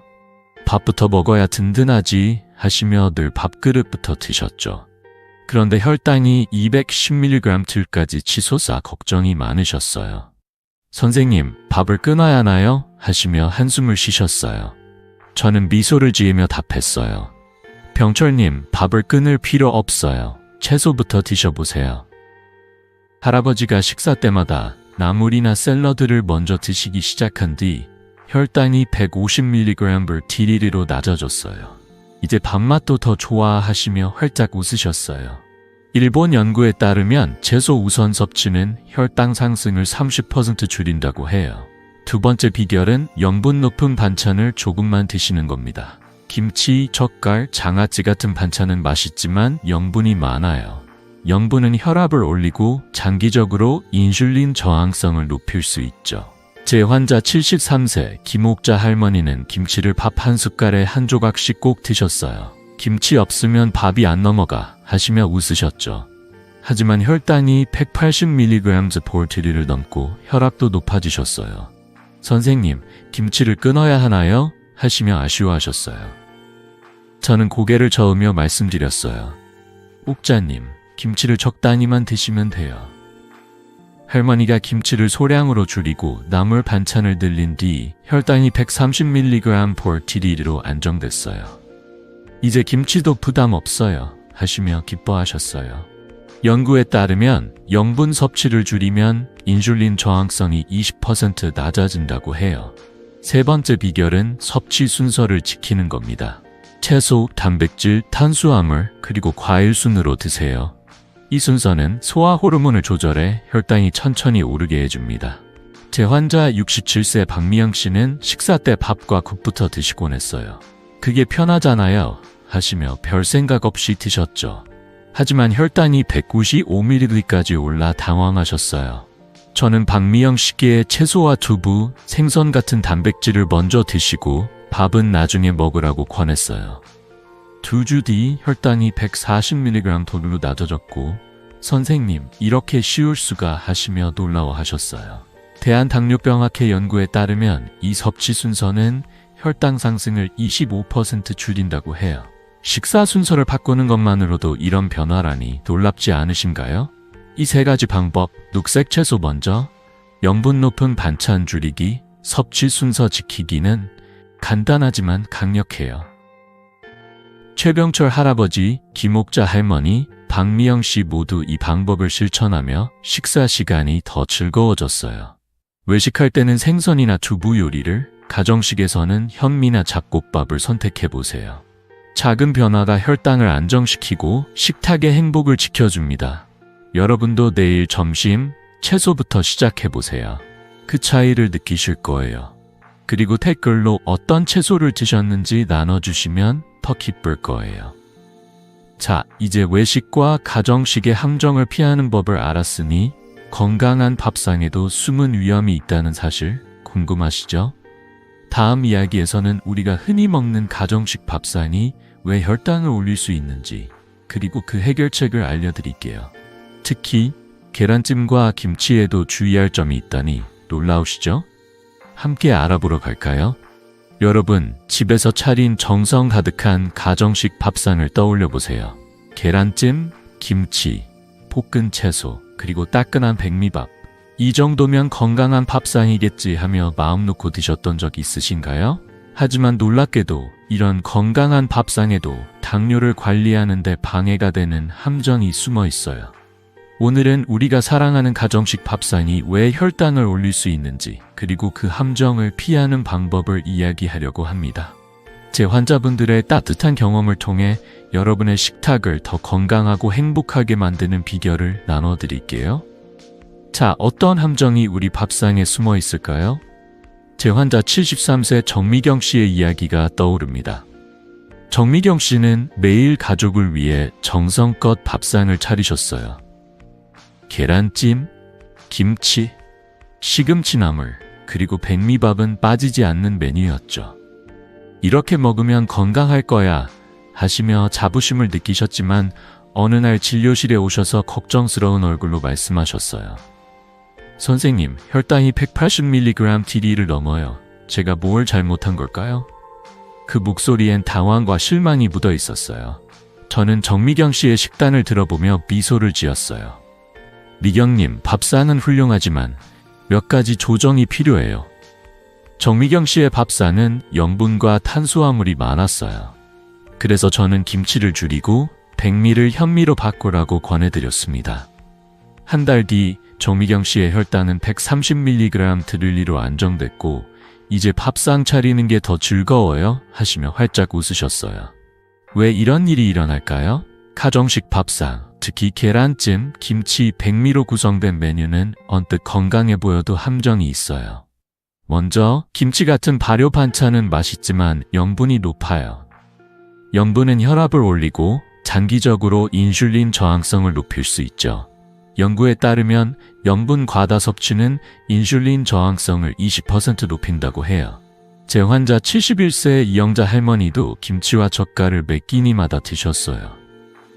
밥부터 먹어야 든든하지 하시며 늘 밥그릇부터 드셨죠. 그런데 혈당이 210mg 들까지 치솟아 걱정이 많으셨어요. 선생님, 밥을 끊어야 하나요? 하시며 한숨을 쉬셨어요. 저는 미소를 지으며 답했어요. 병철님, 밥을 끊을 필요 없어요. 채소부터 드셔보세요. 할아버지가 식사 때마다 나물이나 샐러드를 먼저 드시기 시작한 뒤 혈당이 150mg/dl로 낮아졌어요. 이제 밥맛도 더 좋아하시며 활짝 웃으셨어요. 일본 연구에 따르면 채소 우선 섭취는 혈당 상승을 30% 줄인다고 해요. 두 번째 비결은 영분 높은 반찬을 조금만 드시는 겁니다. 김치, 젓갈, 장아찌 같은 반찬은 맛있지만 영분이 많아요. 영분은 혈압을 올리고 장기적으로 인슐린 저항성을 높일 수 있죠. 제 환자 73세 김옥자 할머니는 김치를 밥 한 숟갈에 한 조각씩 꼭 드셨어요. 김치 없으면 밥이 안 넘어가 하시며 웃으셨죠. 하지만 혈당이 180mg/dl을 넘고 혈압도 높아지셨어요. 선생님, 김치를 끊어야 하나요? 하시며 아쉬워하셨어요. 저는 고개를 저으며 말씀드렸어요. 옥자님, 김치를 적당히만 드시면 돼요. 할머니가 김치를 소량으로 줄이고 나물 반찬을 늘린 뒤 혈당이 130mg/dl로 안정됐어요. 이제 김치도 부담 없어요 하시며 기뻐하셨어요. 연구에 따르면 영분 섭취를 줄이면 인슐린 저항성이 20% 낮아진다고 해요. 세 번째 비결은 섭취 순서를 지키는 겁니다. 채소, 단백질, 탄수화물, 그리고 과일 순으로 드세요. 이 순서는 소화 호르몬을 조절해 혈당이 천천히 오르게 해줍니다. 제 환자 67세 박미영 씨는 식사 때 밥과 국부터 드시곤 했어요. 그게 편하잖아요 하시며 별 생각 없이 드셨죠. 하지만 혈당이 195mg까지 올라 당황하셨어요. 저는 박미영 씨께 채소와 두부, 생선 같은 단백질을 먼저 드시고 밥은 나중에 먹으라고 권했어요. 2주 뒤 혈당이 140mg/dl로 낮아졌고 선생님, 이렇게 쉬울 수가 하시며 놀라워하셨어요. 대한당뇨병학회 연구에 따르면 이 섭취 순서는 혈당 상승을 25% 줄인다고 해요. 식사 순서를 바꾸는 것만으로도 이런 변화라니 놀랍지 않으신가요? 이 세 가지 방법, 녹색 채소 먼저, 영분 높은 반찬 줄이기, 섭취 순서 지키기는 간단하지만 강력해요. 최병철 할아버지, 김옥자 할머니, 박미영 씨 모두 이 방법을 실천하며 식사 시간이 더 즐거워졌어요. 외식할 때는 생선이나 두부 요리를, 가정식에서는 현미나 잡곡밥을 선택해보세요. 작은 변화가 혈당을 안정시키고 식탁의 행복을 지켜줍니다. 여러분도 내일 점심 채소부터 시작해보세요. 그 차이를 느끼실 거예요. 그리고 댓글로 어떤 채소를 드셨는지 나눠주시면 더 기쁠 거예요. 자, 이제 외식과 가정식의 함정을 피하는 법을 알았으니 건강한 밥상에도 숨은 위험이 있다는 사실 궁금하시죠? 다음 이야기에서는 우리가 흔히 먹는 가정식 밥상이 왜 혈당을 올릴 수 있는지, 그리고 그 해결책을 알려드릴게요. 특히 계란찜과 김치에도 주의할 점이 있다니 놀라우시죠? 함께 알아보러 갈까요? 여러분, 집에서 차린 정성 가득한 가정식 밥상을 떠올려 보세요. 계란찜, 김치, 볶은 채소, 그리고 따끈한 백미밥. 이 정도면 건강한 밥상이겠지 하며 마음 놓고 드셨던 적 있으신가요? 하지만 놀랍게도 이런 건강한 밥상에도 당뇨를 관리하는 데 방해가 되는 함정이 숨어 있어요. 오늘은 우리가 사랑하는 가정식 밥상이 왜 혈당을 올릴 수 있는지, 그리고 그 함정을 피하는 방법을 이야기하려고 합니다. 제 환자분들의 따뜻한 경험을 통해 여러분의 식탁을 더 건강하고 행복하게 만드는 비결을 나눠드릴게요. 자, 어떤 함정이 우리 밥상에 숨어 있을까요? 제 환자 73세 정미경 씨의 이야기가 떠오릅니다. 정미경 씨는 매일 가족을 위해 정성껏 밥상을 차리셨어요. 계란찜, 김치, 시금치나물, 그리고 백미밥은 빠지지 않는 메뉴였죠. 이렇게 먹으면 건강할 거야 하시며 자부심을 느끼셨지만 어느 날 진료실에 오셔서 걱정스러운 얼굴로 말씀하셨어요. 선생님, 혈당이 180mg TD를 넘어요. 제가 뭘 잘못한 걸까요? 그 목소리엔 당황과 실망이 묻어 있었어요. 저는 정미경 씨의 식단을 들어보며 미소를 지었어요. 미경님, 밥상은 훌륭하지만 몇 가지 조정이 필요해요. 정미경 씨의 밥상은 염분과 탄수화물이 많았어요. 그래서 저는 김치를 줄이고 백미를 현미로 바꾸라고 권해드렸습니다. 한 달 뒤 정미경 씨의 혈당은 130mg 드릴리로 안정됐고 이제 밥상 차리는 게 더 즐거워요 하시며 활짝 웃으셨어요. 왜 이런 일이 일어날까요? 가정식 밥상, 특히 계란찜, 김치, 백미로 구성된 메뉴는 언뜻 건강해 보여도 함정이 있어요. 먼저 김치 같은 발효 반찬은 맛있지만 염분이 높아요. 염분은 혈압을 올리고 장기적으로 인슐린 저항성을 높일 수 있죠. 연구에 따르면 염분 과다 섭취는 인슐린 저항성을 20% 높인다고 해요. 제 환자 71세 이영자 할머니도 김치와 젓갈을 몇 끼니마다 드셨어요.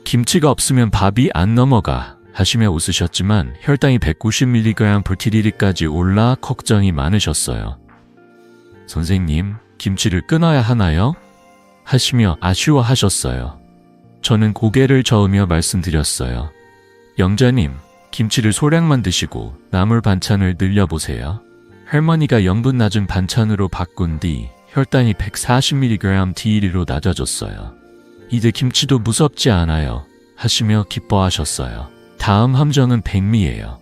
김치가 없으면 밥이 안 넘어가 하시며 웃으셨지만 혈당이 190mg/TD까지 올라 걱정이 많으셨어요. 선생님, 김치를 끊어야 하나요? 하시며 아쉬워하셨어요. 저는 고개를 저으며 말씀드렸어요. 영자님, 김치를 소량만 드시고 나물 반찬을 늘려보세요. 할머니가 염분 낮은 반찬으로 바꾼 뒤 혈당이 140mg/TD로 낮아졌어요. 이제 김치도 무섭지 않아요 하시며 기뻐하셨어요. 다음 함정은 백미예요.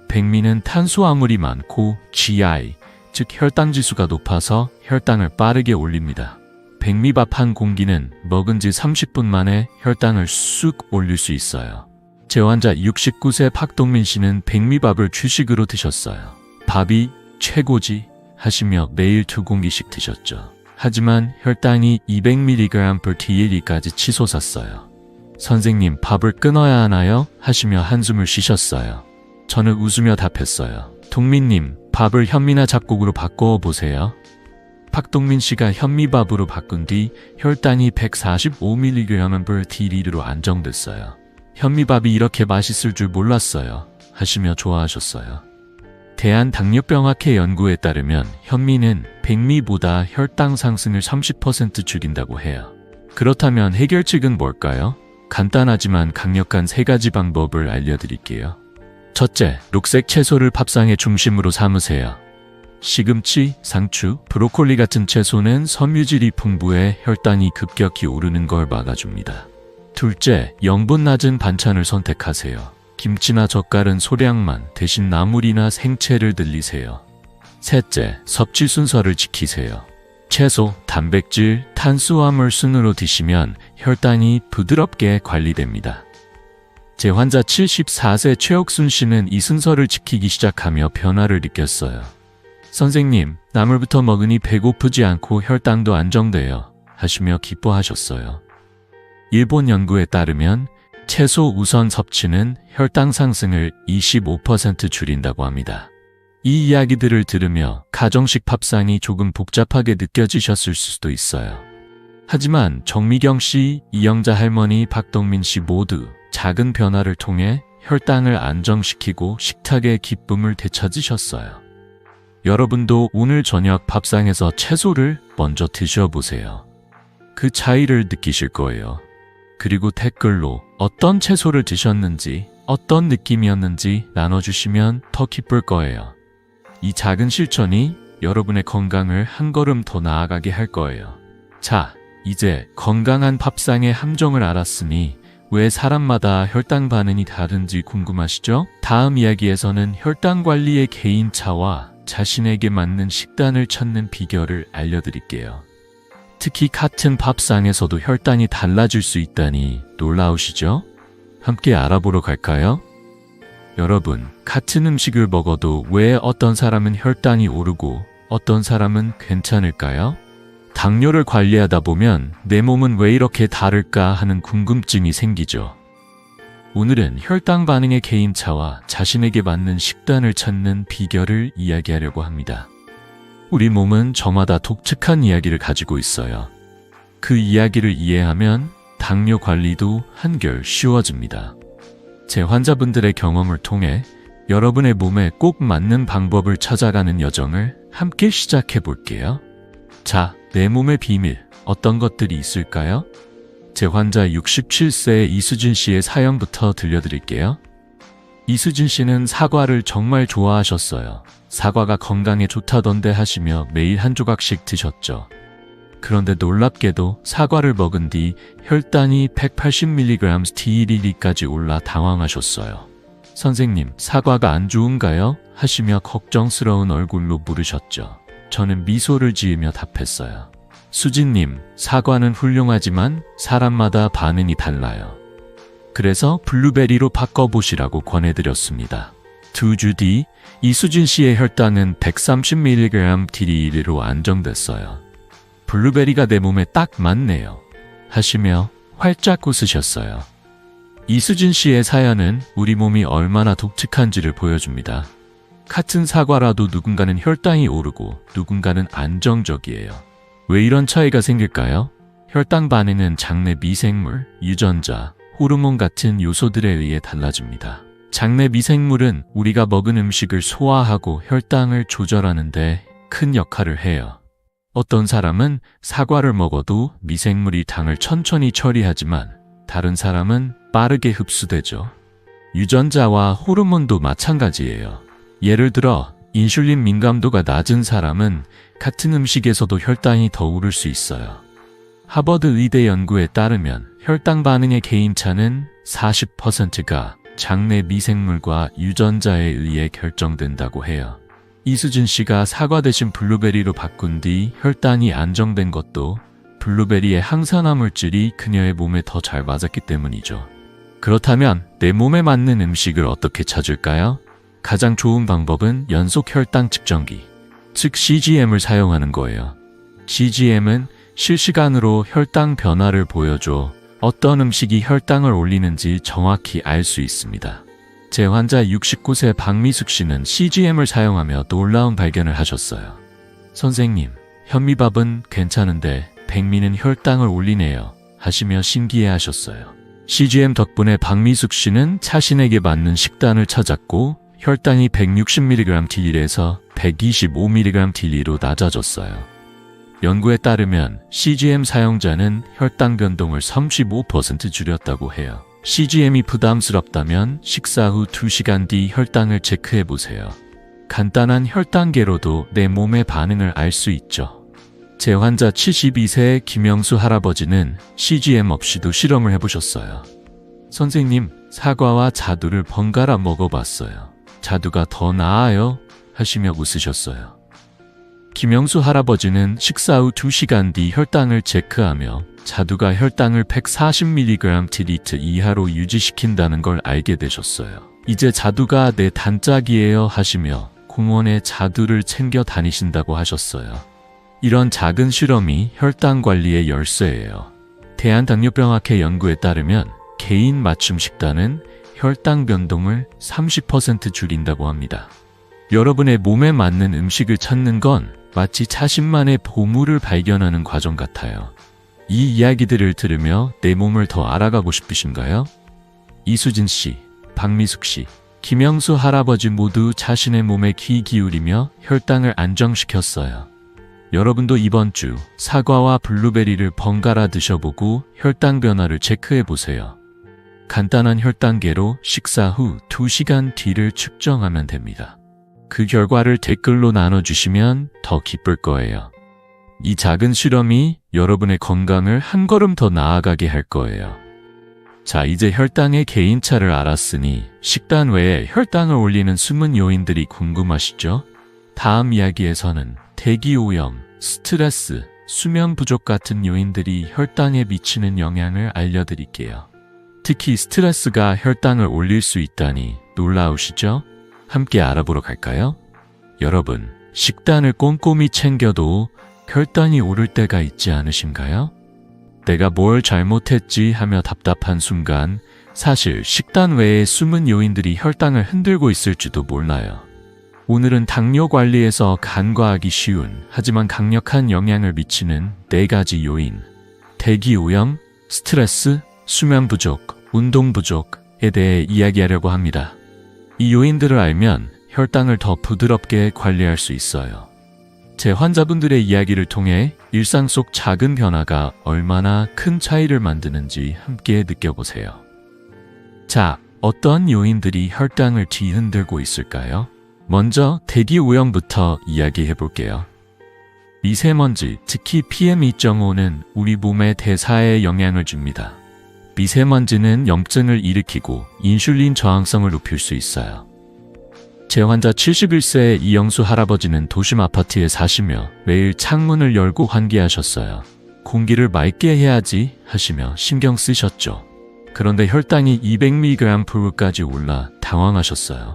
백미는 탄수화물이 많고 GI, 즉 혈당지수가 높아서 혈당을 빠르게 올립니다. 백미밥 한 공기는 먹은 지 30분 만에 혈당을 쑥 올릴 수 있어요. 제 환자 69세 박동민 씨는 백미밥을 주식으로 드셨어요. 밥이 최고지 하시며 매일 2공기씩 드셨죠. 하지만 혈당이 200mg/TD까지 치솟았어요. 선생님, 밥을 끊어야 하나요? 하시며 한숨을 쉬셨어요. 저는 웃으며 답했어요. 동민님, 밥을 현미나 잡곡으로 바꿔 보세요. 박동민 씨가 현미밥으로 바꾼 뒤 혈당이 145mg/TD로 안정됐어요. 현미밥이 이렇게 맛있을 줄 몰랐어요 하시며 좋아하셨어요. 대한당뇨병학회 연구에 따르면 현미는 백미보다 혈당 상승을 30% 줄인다고 해요. 그렇다면 해결책은 뭘까요? 간단하지만 강력한 3가지 방법을 알려드릴게요. 첫째, 녹색 채소를 밥상의 중심으로 삼으세요. 시금치, 상추, 브로콜리 같은 채소는 섬유질이 풍부해 혈당이 급격히 오르는 걸 막아줍니다. 둘째, 염분 낮은 반찬을 선택하세요. 김치나 젓갈은 소량만, 대신 나물이나 생채를 늘리세요. 셋째, 섭취 순서를 지키세요. 채소, 단백질, 탄수화물 순으로 드시면 혈당이 부드럽게 관리됩니다. 제 환자 74세 최옥순 씨는 이 순서를 지키기 시작하며 변화를 느꼈어요. 선생님, 나물부터 먹으니 배고프지 않고 혈당도 안정돼요 하시며 기뻐하셨어요. 일본 연구에 따르면 채소 우선 섭취는 혈당 상승을 25% 줄인다고 합니다. 이 이야기들을 들으며 가정식 밥상이 조금 복잡하게 느껴지셨을 수도 있어요. 하지만 정미경 씨, 이영자 할머니, 박동민 씨 모두 작은 변화를 통해 혈당을 안정시키고 식탁의 기쁨을 되찾으셨어요. 여러분도 오늘 저녁 밥상에서 채소를 먼저 드셔보세요. 그 차이를 느끼실 거예요. 그리고 댓글로 어떤 채소를 드셨는지, 어떤 느낌이었는지 나눠주시면 더 기쁠 거예요. 이 작은 실천이 여러분의 건강을 한 걸음 더 나아가게 할 거예요. 자, 이제 건강한 밥상의 함정을 알았으니 왜 사람마다 혈당 반응이 다른지 궁금하시죠? 다음 이야기에서는 혈당 관리의 개인차와 자신에게 맞는 식단을 찾는 비결을 알려드릴게요. 특히 같은 밥상에서도 혈당이 달라질 수 있다니 놀라우시죠? 함께 알아보러 갈까요? 여러분, 같은 음식을 먹어도 왜 어떤 사람은 혈당이 오르고 어떤 사람은 괜찮을까요? 당뇨를 관리하다 보면 내 몸은 왜 이렇게 다를까 하는 궁금증이 생기죠. 오늘은 혈당 반응의 개인차와 자신에게 맞는 식단을 찾는 비결을 이야기하려고 합니다. 우리 몸은 저마다 독특한 이야기를 가지고 있어요. 그 이야기를 이해하면 당뇨 관리도 한결 쉬워집니다. 제 환자분들의 경험을 통해 여러분의 몸에 꼭 맞는 방법을 찾아가는 여정을 함께 시작해 볼게요. 자, 내 몸의 비밀, 어떤 것들이 있을까요? 제 환자 67세의 이수진 씨의 사연부터 들려드릴게요. 이수진 씨는 사과를 정말 좋아하셨어요. 사과가 건강에 좋다던데 하시며 매일 한 조각씩 드셨죠. 그런데 놀랍게도 사과를 먹은 뒤 혈당이 180mg TDE까지 올라 당황하셨어요. 선생님, 사과가 안 좋은가요? 하시며 걱정스러운 얼굴로 물으셨죠. 저는 미소를 지으며 답했어요. 수진님, 사과는 훌륭하지만 사람마다 반응이 달라요. 그래서 블루베리로 바꿔보시라고 권해드렸습니다. 2주 뒤 이수진 씨의 혈당은 130mg TDE로 안정됐어요. 블루베리가 내 몸에 딱 맞네요. 하시며 활짝 웃으셨어요. 이수진 씨의 사연은 우리 몸이 얼마나 독특한지를 보여줍니다. 같은 사과라도 누군가는 혈당이 오르고 누군가는 안정적이에요. 왜 이런 차이가 생길까요? 혈당 반응은 장내 미생물, 유전자, 호르몬 같은 요소들에 의해 달라집니다. 장내 미생물은 우리가 먹은 음식을 소화하고 혈당을 조절하는 데 큰 역할을 해요. 어떤 사람은 사과를 먹어도 미생물이 당을 천천히 처리하지만 다른 사람은 빠르게 흡수되죠. 유전자와 호르몬도 마찬가지예요. 예를 들어 인슐린 민감도가 낮은 사람은 같은 음식에서도 혈당이 더 오를 수 있어요. 하버드 의대 연구에 따르면 혈당 반응의 개인차는 40%가 장내 미생물과 유전자에 의해 결정된다고 해요. 이수진 씨가 사과 대신 블루베리로 바꾼 뒤 혈당이 안정된 것도 블루베리의 항산화 물질이 그녀의 몸에 더 잘 맞았기 때문이죠. 그렇다면 내 몸에 맞는 음식을 어떻게 찾을까요? 가장 좋은 방법은 연속 혈당 측정기, 즉 CGM을 사용하는 거예요. CGM은 실시간으로 혈당 변화를 보여줘 어떤 음식이 혈당을 올리는지 정확히 알 수 있습니다. 제 환자 69세 박미숙 씨는 CGM을 사용하며 놀라운 발견을 하셨어요. 선생님, 현미밥은 괜찮은데 백미는 혈당을 올리네요. 하시며 신기해 하셨어요. CGM 덕분에 박미숙 씨는 자신에게 맞는 식단을 찾았고 혈당이 160mg TD에서 125mg TD로 낮아졌어요. 연구에 따르면 CGM 사용자는 혈당 변동을 35% 줄였다고 해요. CGM이 부담스럽다면 식사 후 2시간 뒤 혈당을 체크해 보세요. 간단한 혈당계로도 내 몸의 반응을 알 수 있죠. 제 환자 72세의 김영수 할아버지는 CGM 없이도 실험을 해보셨어요. 선생님, 사과와 자두를 번갈아 먹어봤어요. 자두가 더 나아요? 하시며 웃으셨어요. 김영수 할아버지는 식사 후 2시간 뒤 혈당을 체크하며 자두가 혈당을 140mg TDT 이하로 유지시킨다는 걸 알게 되셨어요. 이제 자두가 내 단짝이에요 하시며 공원에 자두를 챙겨 다니신다고 하셨어요. 이런 작은 실험이 혈당 관리의 열쇠예요. 대한당뇨병학회 연구에 따르면 개인 맞춤 식단은 혈당 변동을 30% 줄인다고 합니다. 여러분의 몸에 맞는 음식을 찾는 건 마치 자신만의 보물을 발견하는 과정 같아요. 이 이야기들을 들으며 내 몸을 더 알아가고 싶으신가요? 이수진 씨, 박미숙 씨, 김영수 할아버지 모두 자신의 몸에 귀 기울이며 혈당을 안정시켰어요. 여러분도 이번 주 사과와 블루베리를 번갈아 드셔보고 혈당 변화를 체크해보세요. 간단한 혈당계로 식사 후 2시간 뒤를 측정하면 됩니다. 그 결과를 댓글로 나눠주시면 더 기쁠 거예요. 이 작은 실험이 여러분의 건강을 한 걸음 더 나아가게 할 거예요. 자, 이제 혈당의 개인차를 알았으니 식단 외에 혈당을 올리는 숨은 요인들이 궁금하시죠? 다음 이야기에서는 대기오염, 스트레스, 수면 부족 같은 요인들이 혈당에 미치는 영향을 알려드릴게요. 특히 스트레스가 혈당을 올릴 수 있다니 놀라우시죠? 함께 알아보러 갈까요? 여러분, 식단을 꼼꼼히 챙겨도 혈당이 오를 때가 있지 않으신가요? 내가 뭘 잘못했지 하며 답답한 순간 사실 식단 외에 숨은 요인들이 혈당을 흔들고 있을지도 몰라요. 오늘은 당뇨 관리에서 간과하기 쉬운 하지만 강력한 영향을 미치는 4가지 요인, 대기오염, 스트레스, 수면 부족, 운동 부족에 대해 이야기하려고 합니다. 이 요인들을 알면 혈당을 더 부드럽게 관리할 수 있어요. 제 환자분들의 이야기를 통해 일상 속 작은 변화가 얼마나 큰 차이를 만드는지 함께 느껴보세요. 자, 어떤 요인들이 혈당을 뒤흔들고 있을까요? 먼저 대기오염부터 이야기해 볼게요. 미세먼지, 특히 PM2.5는 우리 몸의 대사에 영향을 줍니다. 미세먼지는 염증을 일으키고 인슐린 저항성을 높일 수 있어요. 제 환자 71세 이영수 할아버지는 도심 아파트에 사시며 매일 창문을 열고 환기하셨어요. 공기를 맑게 해야지 하시며 신경 쓰셨죠. 그런데 혈당이 200mg/까지 올라 당황하셨어요.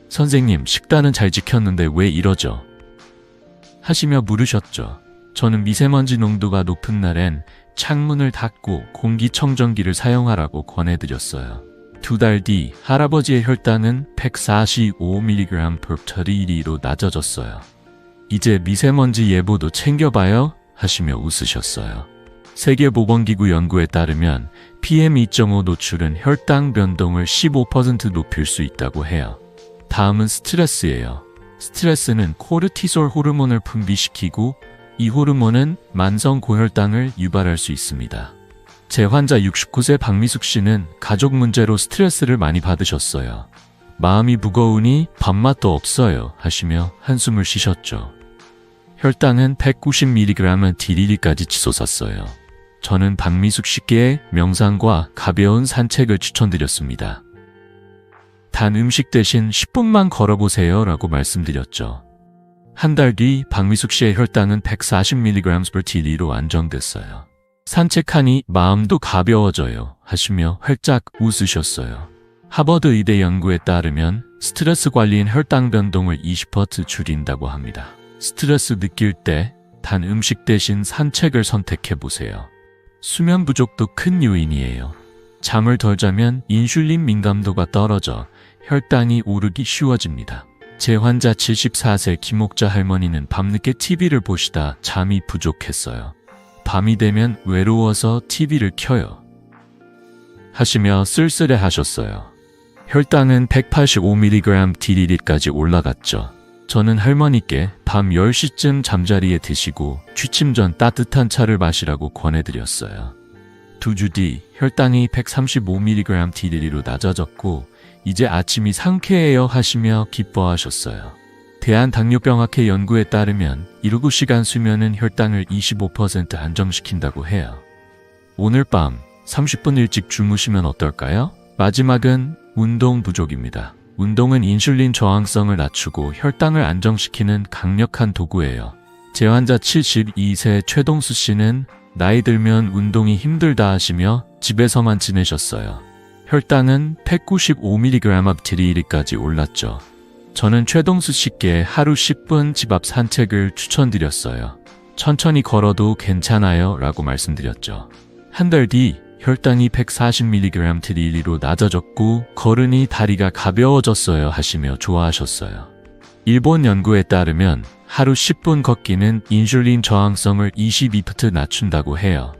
선생님, 식단은 잘 지켰는데 왜 이러죠? 하시며 물으셨죠. 저는 미세먼지 농도가 높은 날엔 창문을 닫고 공기청정기를 사용하라고 권해드렸어요. 2달 뒤 할아버지의 혈당은 145mg/L/D로 낮아졌어요. 이제 미세먼지 예보도 챙겨봐요 하시며 웃으셨어요. 세계보건기구 연구에 따르면 PM2.5 노출은 혈당 변동을 15% 높일 수 있다고 해요. 다음은 스트레스예요. 스트레스는 코르티솔 호르몬을 분비시키고 이 호르몬은 만성 고혈당을 유발할 수 있습니다. 제 환자 69세 박미숙 씨는 가족 문제로 스트레스를 많이 받으셨어요. 마음이 무거우니 밥맛도 없어요 하시며 한숨을 쉬셨죠. 혈당은 190mg/dl까지 치솟았어요. 저는 박미숙 씨께 명상과 가벼운 산책을 추천드렸습니다. 단 음식 대신 10분만 걸어보세요 라고 말씀드렸죠. 한 달 뒤 박미숙 씨의 혈당은 140mg/dl로 안정됐어요. 산책하니 마음도 가벼워져요 하시며 활짝 웃으셨어요. 하버드 의대 연구에 따르면 스트레스 관리인 혈당 변동을 20% 줄인다고 합니다. 스트레스 느낄 때 단 음식 대신 산책을 선택해보세요. 수면 부족도 큰 요인이에요. 잠을 덜 자면 인슐린 민감도가 떨어져 혈당이 오르기 쉬워집니다. 제 환자 74세 김옥자 할머니는 밤늦게 TV를 보시다 잠이 부족했어요. 밤이 되면 외로워서 TV를 켜요. 하시며 쓸쓸해 하셨어요. 혈당은 185mg/dl까지 올라갔죠. 저는 할머니께 밤 10시쯤 잠자리에 드시고 취침 전 따뜻한 차를 마시라고 권해드렸어요. 2주 뒤 혈당이 135mg/dl로 낮아졌고 이제 아침이 상쾌해요 하시며 기뻐하셨어요. 대한당뇨병학회 연구에 따르면 7시간 수면은 혈당을 25% 안정시킨다고 해요. 오늘 밤 30분 일찍 주무시면 어떨까요? 마지막은 운동 부족입니다. 운동은 인슐린 저항성을 낮추고 혈당을 안정시키는 강력한 도구예요. 제 환자 72세 최동수 씨는 나이 들면 운동이 힘들다 하시며 집에서만 지내셨어요. 혈당은 195mg/dl까지 올랐죠. 저는 최동수 씨께 하루 10분 집 앞 산책을 추천드렸어요. 천천히 걸어도 괜찮아요 라고 말씀드렸죠. 한 달 뒤 혈당이 140mg/dl로 낮아졌고 걸으니 다리가 가벼워졌어요 하시며 좋아하셨어요. 일본 연구에 따르면 하루 10분 걷기는 인슐린 저항성을 22% 낮춘다고 해요.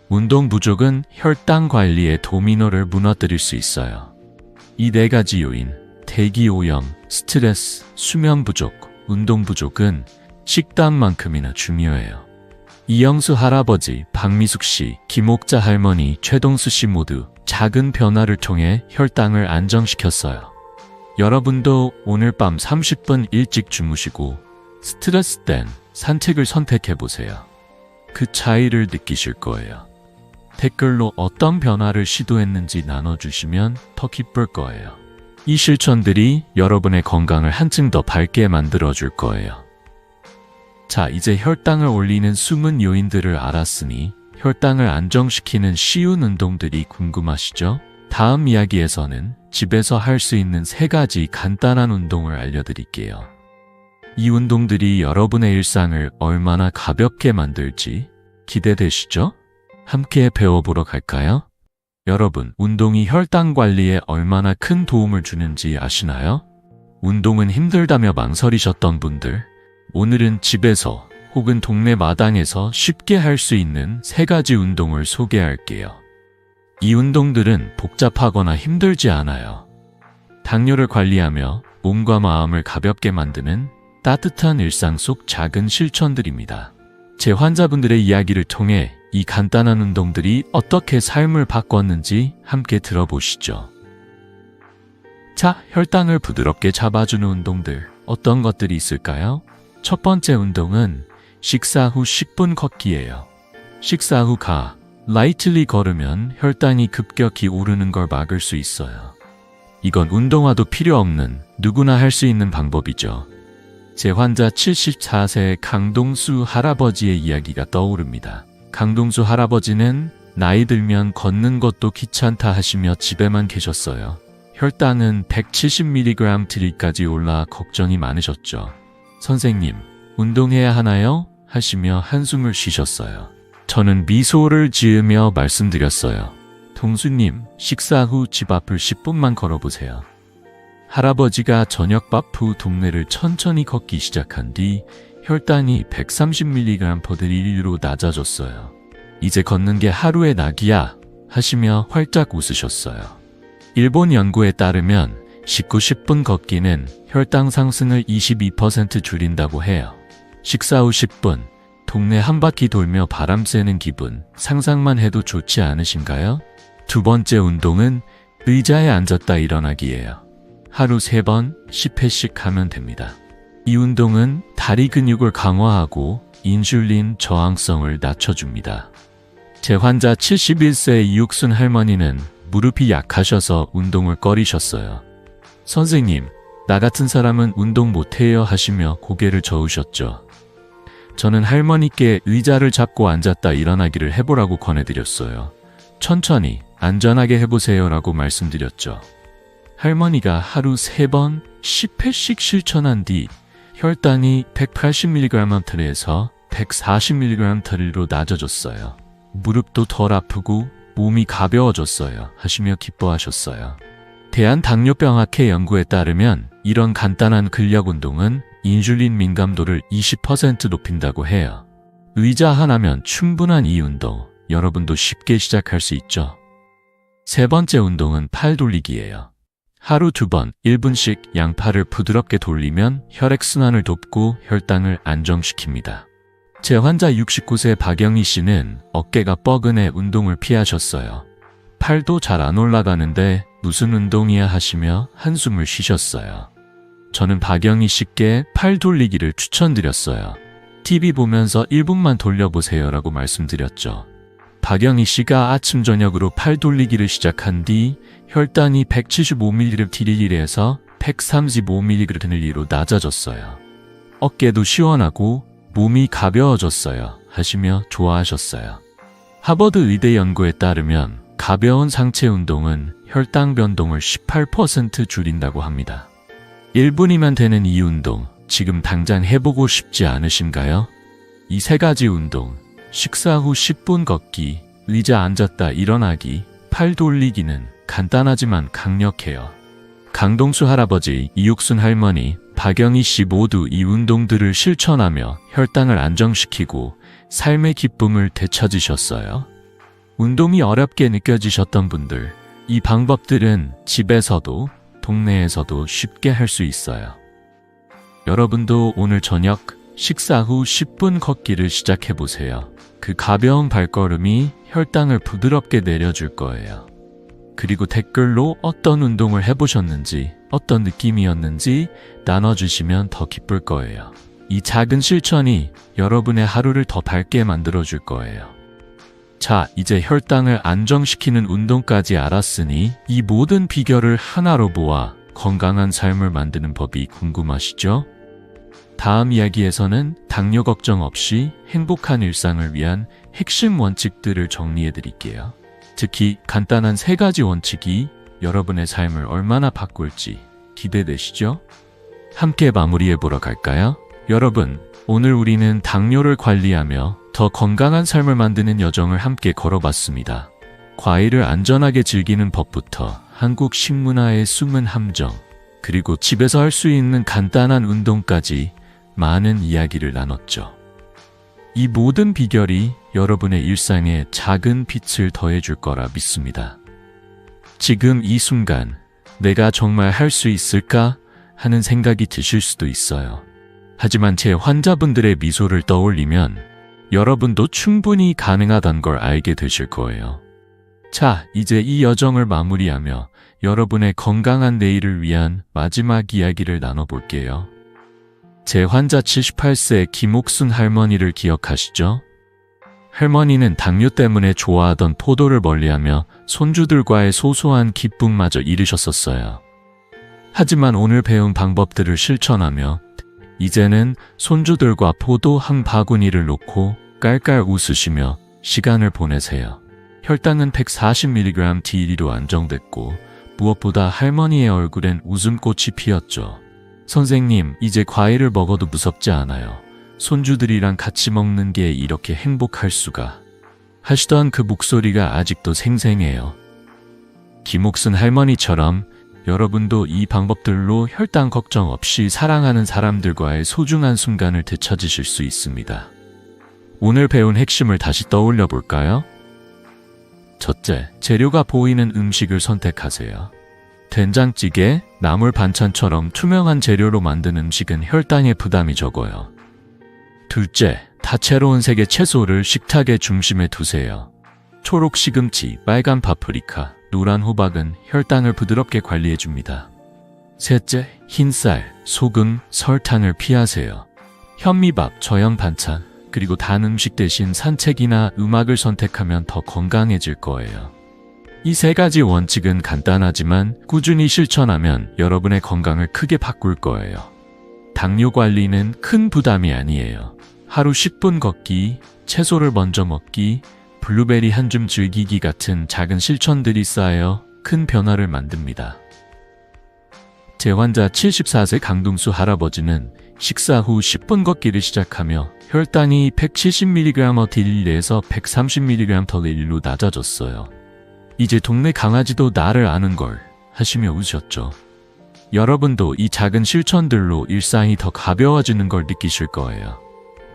운동 부족은 혈당 관리의 도미노를 무너뜨릴 수 있어요. 이 4가지 요인, 대기오염, 스트레스, 수면 부족, 운동 부족은 식단만큼이나 중요해요. 이영수 할아버지, 박미숙 씨, 김옥자 할머니, 최동수 씨 모두 작은 변화를 통해 혈당을 안정시켰어요. 여러분도 오늘 밤 30분 일찍 주무시고 스트레스 땐 산책을 선택해보세요. 그 차이를 느끼실 거예요. 댓글로 어떤 변화를 시도했는지 나눠주시면 더 기쁠 거예요. 이 실천들이 여러분의 건강을 한층 더 밝게 만들어줄 거예요. 자, 이제 혈당을 올리는 숨은 요인들을 알았으니 혈당을 안정시키는 쉬운 운동들이 궁금하시죠? 다음 이야기에서는 집에서 할 수 있는 3가지 간단한 운동을 알려드릴게요. 이 운동들이 여러분의 일상을 얼마나 가볍게 만들지 기대되시죠? 함께 배워보러 갈까요? 여러분, 운동이 혈당 관리에 얼마나 큰 도움을 주는지 아시나요? 운동은 힘들다며 망설이셨던 분들, 오늘은 집에서 혹은 동네 마당에서 쉽게 할 수 있는 3가지 운동을 소개할게요. 이 운동들은 복잡하거나 힘들지 않아요. 당뇨를 관리하며 몸과 마음을 가볍게 만드는 따뜻한 일상 속 작은 실천들입니다. 제 환자분들의 이야기를 통해 이 간단한 운동들이 어떻게 삶을 바꿨는지 함께 들어보시죠. 자, 혈당을 부드럽게 잡아주는 운동들 어떤 것들이 있을까요? 첫 번째 운동은 식사 후 10분 걷기예요. 식사 후 라이틀리 걸으면 혈당이 급격히 오르는 걸 막을 수 있어요. 이건 운동화도 필요 없는 누구나 할 수 있는 방법이죠. 제 환자 74세 강동수 할아버지의 이야기가 떠오릅니다. 강동수 할아버지는 나이 들면 걷는 것도 귀찮다 하시며 집에만 계셨어요. 혈당은 170mg/D까지 올라 걱정이 많으셨죠. 선생님, 운동해야 하나요? 하시며 한숨을 쉬셨어요. 저는 미소를 지으며 말씀드렸어요. 동수님, 식사 후 집 앞을 10분만 걸어보세요. 할아버지가 저녁밥 후 동네를 천천히 걷기 시작한 뒤 혈당이 130mg/D로 낮아졌어요. 이제 걷는 게 하루의 낙이야 하시며 활짝 웃으셨어요. 일본 연구에 따르면 식후 10분 걷기는 혈당 상승을 22% 줄인다고 해요. 식사 후 10분, 동네 한 바퀴 돌며 바람 쐬는 기분, 상상만 해도 좋지 않으신가요? 두 번째 운동은 의자에 앉았다 일어나기예요. 하루 3번 10회씩 하면 됩니다. 이 운동은 다리 근육을 강화하고 인슐린 저항성을 낮춰줍니다. 제 환자 71세 이육순 할머니는 무릎이 약하셔서 운동을 꺼리셨어요. 선생님, 나 같은 사람은 운동 못해요 하시며 고개를 저으셨죠. 저는 할머니께 의자를 잡고 앉았다 일어나기를 해보라고 권해드렸어요. 천천히 안전하게 해보세요 라고 말씀드렸죠. 할머니가 하루 3번 10회씩 실천한 뒤 혈당이 180mg/D에서 140mg/D로 낮아졌어요. 무릎도 덜 아프고 몸이 가벼워졌어요 하시며 기뻐하셨어요. 대한당뇨병학회 연구에 따르면 이런 간단한 근력 운동은 인슐린 민감도를 20% 높인다고 해요. 의자 하나면 충분한 이 운동, 여러분도 쉽게 시작할 수 있죠. 세 번째 운동은 팔 돌리기예요. 하루 2번 1분씩 양팔을 부드럽게 돌리면 혈액순환을 돕고 혈당을 안정시킵니다. 제 환자 69세 박영희 씨는 어깨가 뻐근해 운동을 피하셨어요. 팔도 잘 안 올라가는데 무슨 운동이야 하시며 한숨을 쉬셨어요. 저는 박영희 씨께 팔 돌리기를 추천드렸어요. TV 보면서 1분만 돌려보세요 라고 말씀드렸죠. 박영희 씨가 아침 저녁으로 팔 돌리기를 시작한 뒤 혈당이 175mg/D에서 135mg/D로 낮아졌어요. 어깨도 시원하고 몸이 가벼워졌어요 하시며 좋아하셨어요. 하버드 의대 연구에 따르면 가벼운 상체 운동은 혈당 변동을 18% 줄인다고 합니다. 1분이면 되는 이 운동, 지금 당장 해보고 싶지 않으신가요? 이 3가지 운동, 식사 후 10분 걷기, 의자 앉았다 일어나기, 팔 돌리기는 간단하지만 강력해요. 강동수 할아버지, 이육순 할머니, 박영희 씨 모두 이 운동들을 실천하며 혈당을 안정시키고 삶의 기쁨을 되찾으셨어요. 운동이 어렵게 느껴지셨던 분들, 이 방법들은 집에서도 동네에서도 쉽게 할 수 있어요. 여러분도 오늘 저녁 식사 후 10분 걷기를 시작해보세요. 그 가벼운 발걸음이 혈당을 부드럽게 내려줄 거예요. 그리고 댓글로 어떤 운동을 해보셨는지, 어떤 느낌이었는지 나눠주시면 더 기쁠 거예요. 이 작은 실천이 여러분의 하루를 더 밝게 만들어줄 거예요. 자, 이제 혈당을 안정시키는 운동까지 알았으니 이 모든 비결을 하나로 모아 건강한 삶을 만드는 법이 궁금하시죠? 다음 이야기에서는 당뇨 걱정 없이 행복한 일상을 위한 핵심 원칙들을 정리해 드릴게요. 특히 간단한 3가지 원칙이 여러분의 삶을 얼마나 바꿀지 기대되시죠? 함께 마무리해 보러 갈까요? 여러분, 오늘 우리는 당뇨를 관리하며 더 건강한 삶을 만드는 여정을 함께 걸어봤습니다. 과일을 안전하게 즐기는 법부터 한국 식문화의 숨은 함정, 그리고 집에서 할 수 있는 간단한 운동까지 많은 이야기를 나눴죠. 이 모든 비결이 여러분의 일상에 작은 빛을 더해줄 거라 믿습니다. 지금 이 순간 내가 정말 할 수 있을까 하는 생각이 드실 수도 있어요. 하지만 제 환자분들의 미소를 떠올리면 여러분도 충분히 가능하다는 걸 알게 되실 거예요. 자, 이제 이 여정을 마무리하며 여러분의 건강한 내일을 위한 마지막 이야기를 나눠볼게요. 제 환자 78세 김옥순 할머니를 기억하시죠? 할머니는 당뇨 때문에 좋아하던 포도를 멀리하며 손주들과의 소소한 기쁨마저 잃으셨었어요. 하지만 오늘 배운 방법들을 실천하며 이제는 손주들과 포도 한 바구니를 놓고 깔깔 웃으시며 시간을 보내세요. 혈당은 140mg DL로 안정됐고 무엇보다 할머니의 얼굴엔 웃음꽃이 피었죠. 선생님, 이제 과일을 먹어도 무섭지 않아요. 손주들이랑 같이 먹는 게 이렇게 행복할 수가. 하시던 그 목소리가 아직도 생생해요. 김옥순 할머니처럼 여러분도 이 방법들로 혈당 걱정 없이 사랑하는 사람들과의 소중한 순간을 되찾으실 수 있습니다. 오늘 배운 핵심을 다시 떠올려 볼까요? 첫째, 재료가 보이는 음식을 선택하세요. 된장찌개, 나물 반찬처럼 투명한 재료로 만든 음식은 혈당의 부담이 적어요. 둘째, 다채로운 색의 채소를 식탁의 중심에 두세요. 초록 시금치, 빨간 파프리카, 노란 호박은 혈당을 부드럽게 관리해줍니다. 셋째, 흰쌀, 소금, 설탕을 피하세요. 현미밥, 저염 반찬, 그리고 단 음식 대신 산책이나 음악을 선택하면 더 건강해질 거예요. 이 세 가지 원칙은 간단하지만 꾸준히 실천하면 여러분의 건강을 크게 바꿀 거예요. 당뇨 관리는 큰 부담이 아니에요. 하루 10분 걷기, 채소를 먼저 먹기, 블루베리 한 줌 즐기기 같은 작은 실천들이 쌓여 큰 변화를 만듭니다. 제 환자 74세 강동수 할아버지는 식사 후 10분 걷기를 시작하며 혈당이 170mg/dl에서 130mg/dl로 낮아졌어요. 이제 동네 강아지도 나를 아는 걸 하시며 웃으셨죠. 여러분도 이 작은 실천들로 일상이 더 가벼워지는 걸 느끼실 거예요.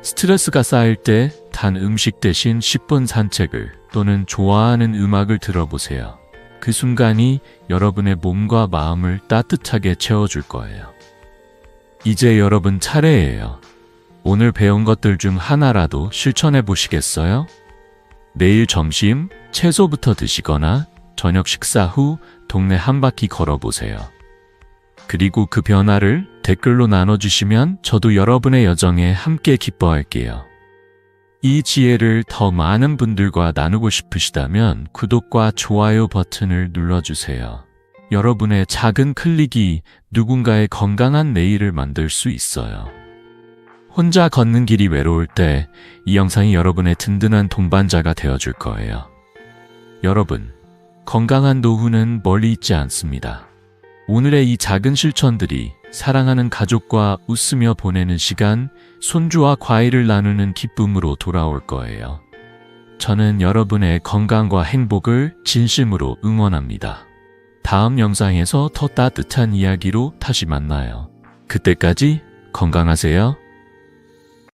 스트레스가 쌓일 때 단 음식 대신 10분 산책을 또는 좋아하는 음악을 들어보세요. 그 순간이 여러분의 몸과 마음을 따뜻하게 채워줄 거예요. 이제 여러분 차례예요. 오늘 배운 것들 중 하나라도 실천해 보시겠어요? 내일 점심 채소부터 드시거나 저녁 식사 후 동네 한 바퀴 걸어보세요. 그리고 그 변화를 댓글로 나눠주시면 저도 여러분의 여정에 함께 기뻐할게요. 이 지혜를 더 많은 분들과 나누고 싶으시다면 구독과 좋아요 버튼을 눌러주세요. 여러분의 작은 클릭이 누군가의 건강한 내일을 만들 수 있어요. 혼자 걷는 길이 외로울 때 이 영상이 여러분의 든든한 동반자가 되어줄 거예요. 여러분, 건강한 노후는 멀리 있지 않습니다. 오늘의 이 작은 실천들이 사랑하는 가족과 웃으며 보내는 시간, 손주와 과일을 나누는 기쁨으로 돌아올 거예요. 저는 여러분의 건강과 행복을 진심으로 응원합니다. 다음 영상에서 더 따뜻한 이야기로 다시 만나요. 그때까지 건강하세요.